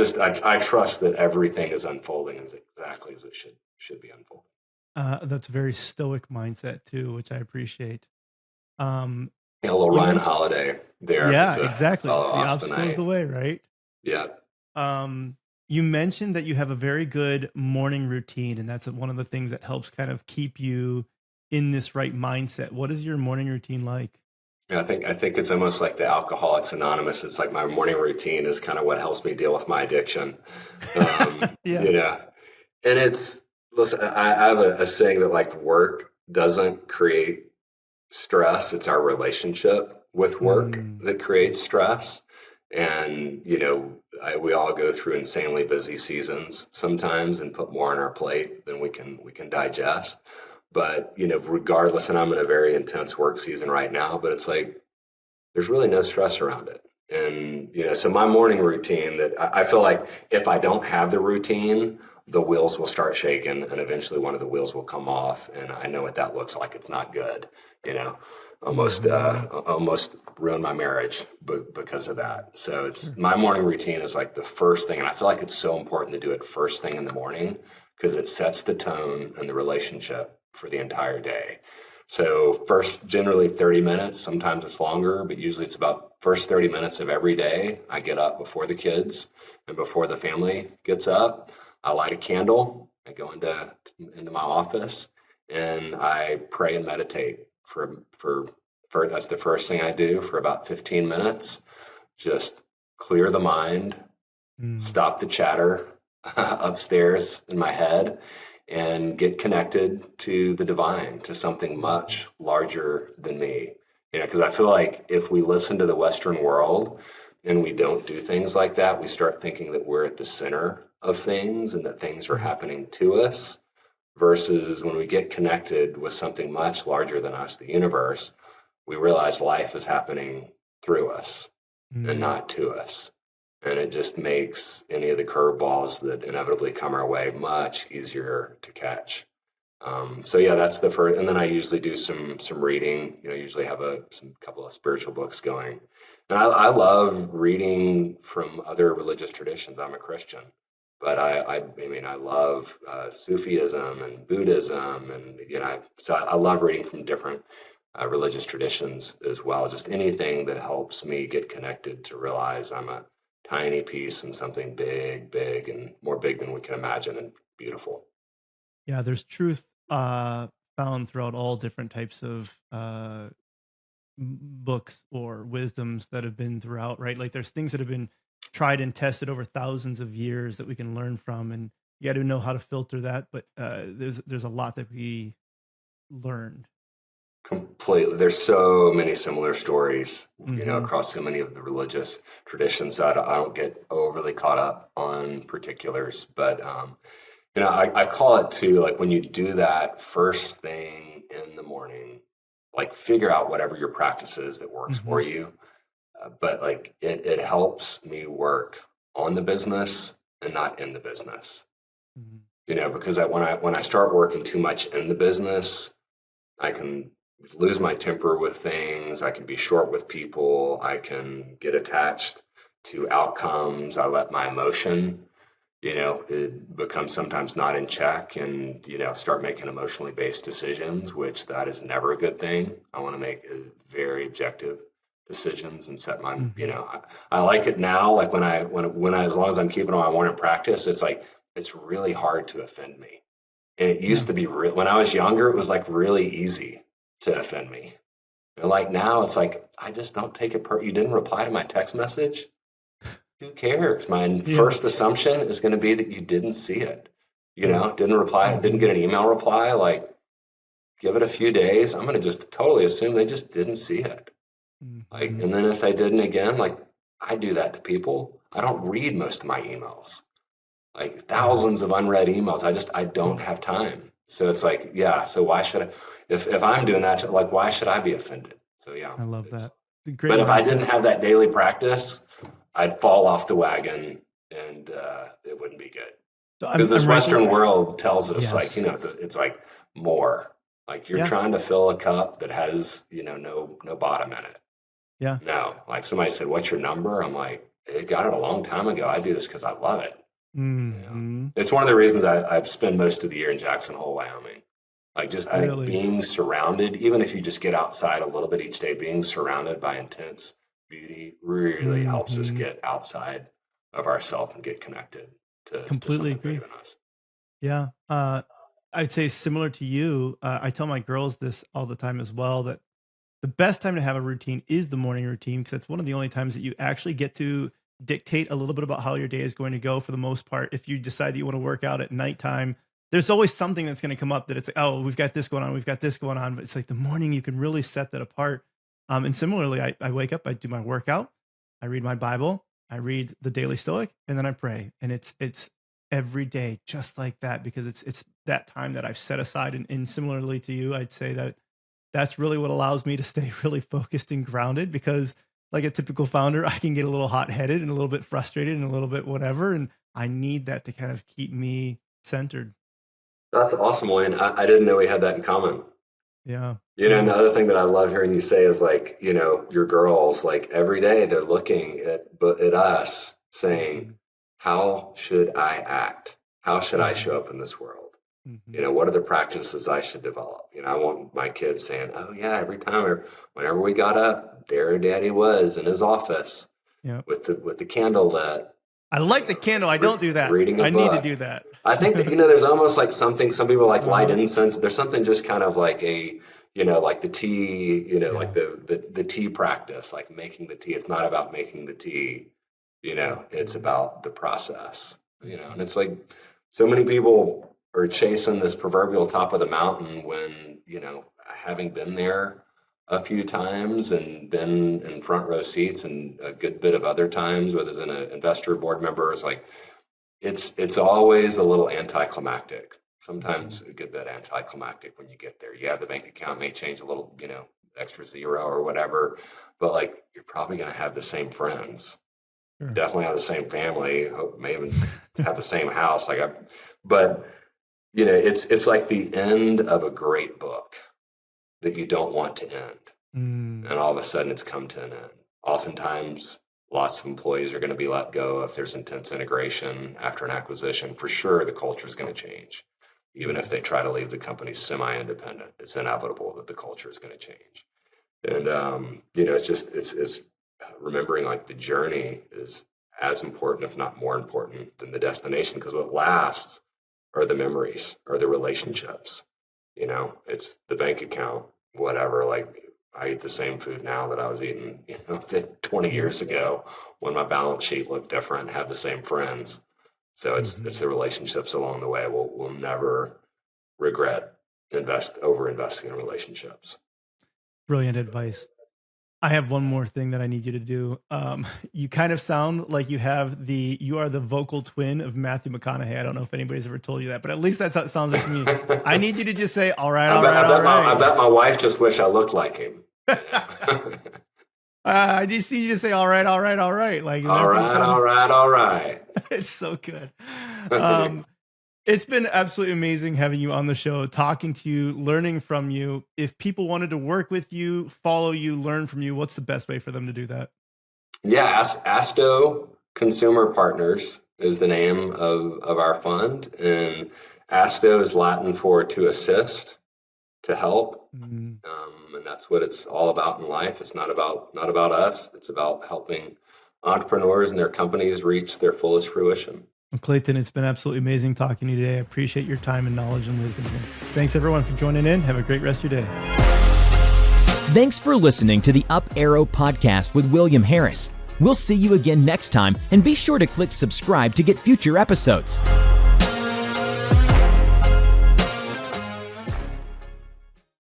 trust that everything is unfolding as exactly as it should be unfolding. That's a very stoic mindset too, which I appreciate. A little Ryan Holiday there. Yeah, exactly. The Austin obstacle is the way, right? Yeah. You mentioned that you have a very good morning routine, and that's one of the things that helps kind of keep you in this right mindset. What is your morning routine like? Yeah, I think it's almost like the Alcoholics Anonymous. It's like my morning routine is kind of what helps me deal with my addiction. Yeah. And listen, I have a saying that, like, work doesn't create stress. It's our relationship with work that creates stress. And, we all go through insanely busy seasons sometimes and put more on our plate than we can digest. But, regardless, and I'm in a very intense work season right now, but it's like, there's really no stress around it. And, so my morning routine, that I feel like if I don't have the routine, the wheels will start shaking and eventually one of the wheels will come off. And I know what that looks like. It's not good, almost ruined my marriage because of that. So my morning routine is like the first thing. And I feel like it's so important to do it first thing in the morning because it sets the tone and the relationship for the entire day. So first, generally 30 minutes, sometimes it's longer, but usually it's about first 30 minutes of every day. I get up before the kids and before the family gets up. I light a candle. I go into my office and I pray and meditate for that's the first thing I do for about 15 minutes. Just clear the mind, stop the chatter upstairs in my head, and get connected to the divine, to something much larger than me. Because I feel like if we listen to the Western world and we don't do things like that, we start thinking that we're at the center of things and that things are happening to us, versus when we get connected with something much larger than us, the universe, we realize life is happening through us and not to us. And it just makes any of the curveballs that inevitably come our way much easier to catch. So yeah, that's the first. And then I usually do some reading. Usually have some couple of spiritual books going. And I love reading from other religious traditions. I'm a Christian, but I love Sufism and Buddhism, and so I love reading from different religious traditions as well. Just anything that helps me get connected to realize I'm a tiny piece in something big, and more big than we can imagine, and beautiful. Yeah, there's truth found throughout all different types of books or wisdoms that have been throughout, right? Like, there's things that have been tried and tested over thousands of years that we can learn from, and you got to know how to filter that. But there's a lot that we learned. Completely. There's so many similar stories, across so many of the religious traditions. So I don't get overly caught up on particulars, but, I call it too, like, when you do that first thing in the morning, like, figure out whatever your practice is that works for you. But like, it helps me work on the business and not in the business, because when I start working too much in the business, I can lose my temper with things. I can be short with people. I can get attached to outcomes. I let my emotion it becomes sometimes not in check and, start making emotionally based decisions, which that is never a good thing. I want to make very objective decisions and set my, I like it now. Like when I, as long as I'm keeping on my morning practice, it's like, it's really hard to offend me. And it used to be when I was younger, it was like really easy to offend me. And like now it's like, I just don't take it you didn't reply to my text message. Who cares? My first assumption is going to be that you didn't see it. Didn't reply, didn't get an email reply. Like, give it a few days. I'm going to just totally assume they just didn't see it. Like, and then if they didn't again, like I do that to people. I don't read most of my emails, like thousands of unread emails. I don't have time. So it's like, so why should I, if I'm doing that, like, why should I be offended? So I love that. But if I didn't have that daily practice, I'd fall off the wagon and it wouldn't be good. Because this Western world tells us it's like more. Like you're trying to fill a cup that has, no bottom in it. Yeah. No, like somebody said, what's your number? I'm like, I got it a long time ago. I do this because I love it. It's one of the reasons I spend most of the year in Jackson Hole, Wyoming. Like I think being surrounded, even if you just get outside a little bit each day, being surrounded by intense beauty really helps us get outside of ourselves and get connected to completely agree. Bigger than us. Yeah. I'd say similar to you. I tell my girls this all the time as well, that the best time to have a routine is the morning routine, because it's one of the only times that you actually get to dictate a little bit about how your day is going to go for the most part. If you decide that you want to work out at nighttime, there's always something that's going to come up that it's like, oh, we've got this going on. But it's like the morning you can really set that apart. And similarly, I wake up, I do my workout, I read my Bible, I read the Daily Stoic, and then I pray. And it's every day just like that, because it's that time that I've set aside. And similarly to you, I'd say that that's really what allows me to stay really focused and grounded, because like a typical founder, I can get a little hot-headed and a little bit frustrated and a little bit whatever. And I need that to kind of keep me centered. That's awesome, Wayne. I didn't know we had that in common. Yeah. And the other thing that I love hearing you say is like, your girls, like every day they're looking at us saying, how should I act? How should I show up in this world? What are the practices I should develop? I want my kids saying, oh yeah, every time, whenever we got up, there Daddy was in his office with the candle lit. I like the candle. I don't do that. Reading a book. Need to do that. I think that, there's almost like something, some people like light incense. There's something just kind of like like the tea, like the tea practice, like making the tea. It's not about making the tea, it's about the process, and it's like so many people are chasing this proverbial top of the mountain when, having been there a few times and been in front row seats and a good bit of other times, whether it's an investor board member, it's like, it's always a little anticlimactic. Sometimes a good bit anticlimactic when you get there. Yeah, the bank account may change a little, extra zero or whatever, but like you're probably going to have the same friends, definitely have the same family, may even have the same house. But it's like the end of a great book that you don't want to end, and all of a sudden it's come to an end. Oftentimes, lots of employees are going to be let go if there's intense integration after an acquisition. For sure, the culture is going to change. Even if they try to leave the company semi-independent, it's inevitable that the culture is going to change. And, it's remembering like the journey is as important, if not more important than the destination, because what lasts are the memories or the relationships. It's the bank account, whatever. Like I eat the same food now that I was eating, 20 years ago when my balance sheet looked different, have the same friends. So it's the relationships along the way. We'll never regret over investing in relationships. Brilliant advice. I have one more thing that I need you to do. You kind of sound like you are the vocal twin of Matthew McConaughey. I don't know if anybody's ever told you that, but at least that's how it sounds like to me. I need you to just say, all right, all right, all right. I bet my wife just wish I looked like him. I just need you to say, all right, all right, all right. Like, all right, all right, all right. It's so good. It's been absolutely amazing having you on the show, talking to you, learning from you. If people wanted to work with you, follow you, learn from you, what's the best way for them to do that? Yeah, Astō Consumer Partners is the name of our fund. And Astō is Latin for to assist, to help. And that's what it's all about in life. It's not about us. It's about helping entrepreneurs and their companies reach their fullest fruition. Well, Clayton, it's been absolutely amazing talking to you today. I appreciate your time and knowledge and wisdom here. Thanks everyone for joining in. Have a great rest of your day. Thanks for listening to the Up Arrow podcast with William Harris. We'll see you again next time, and be sure to click subscribe to get future episodes.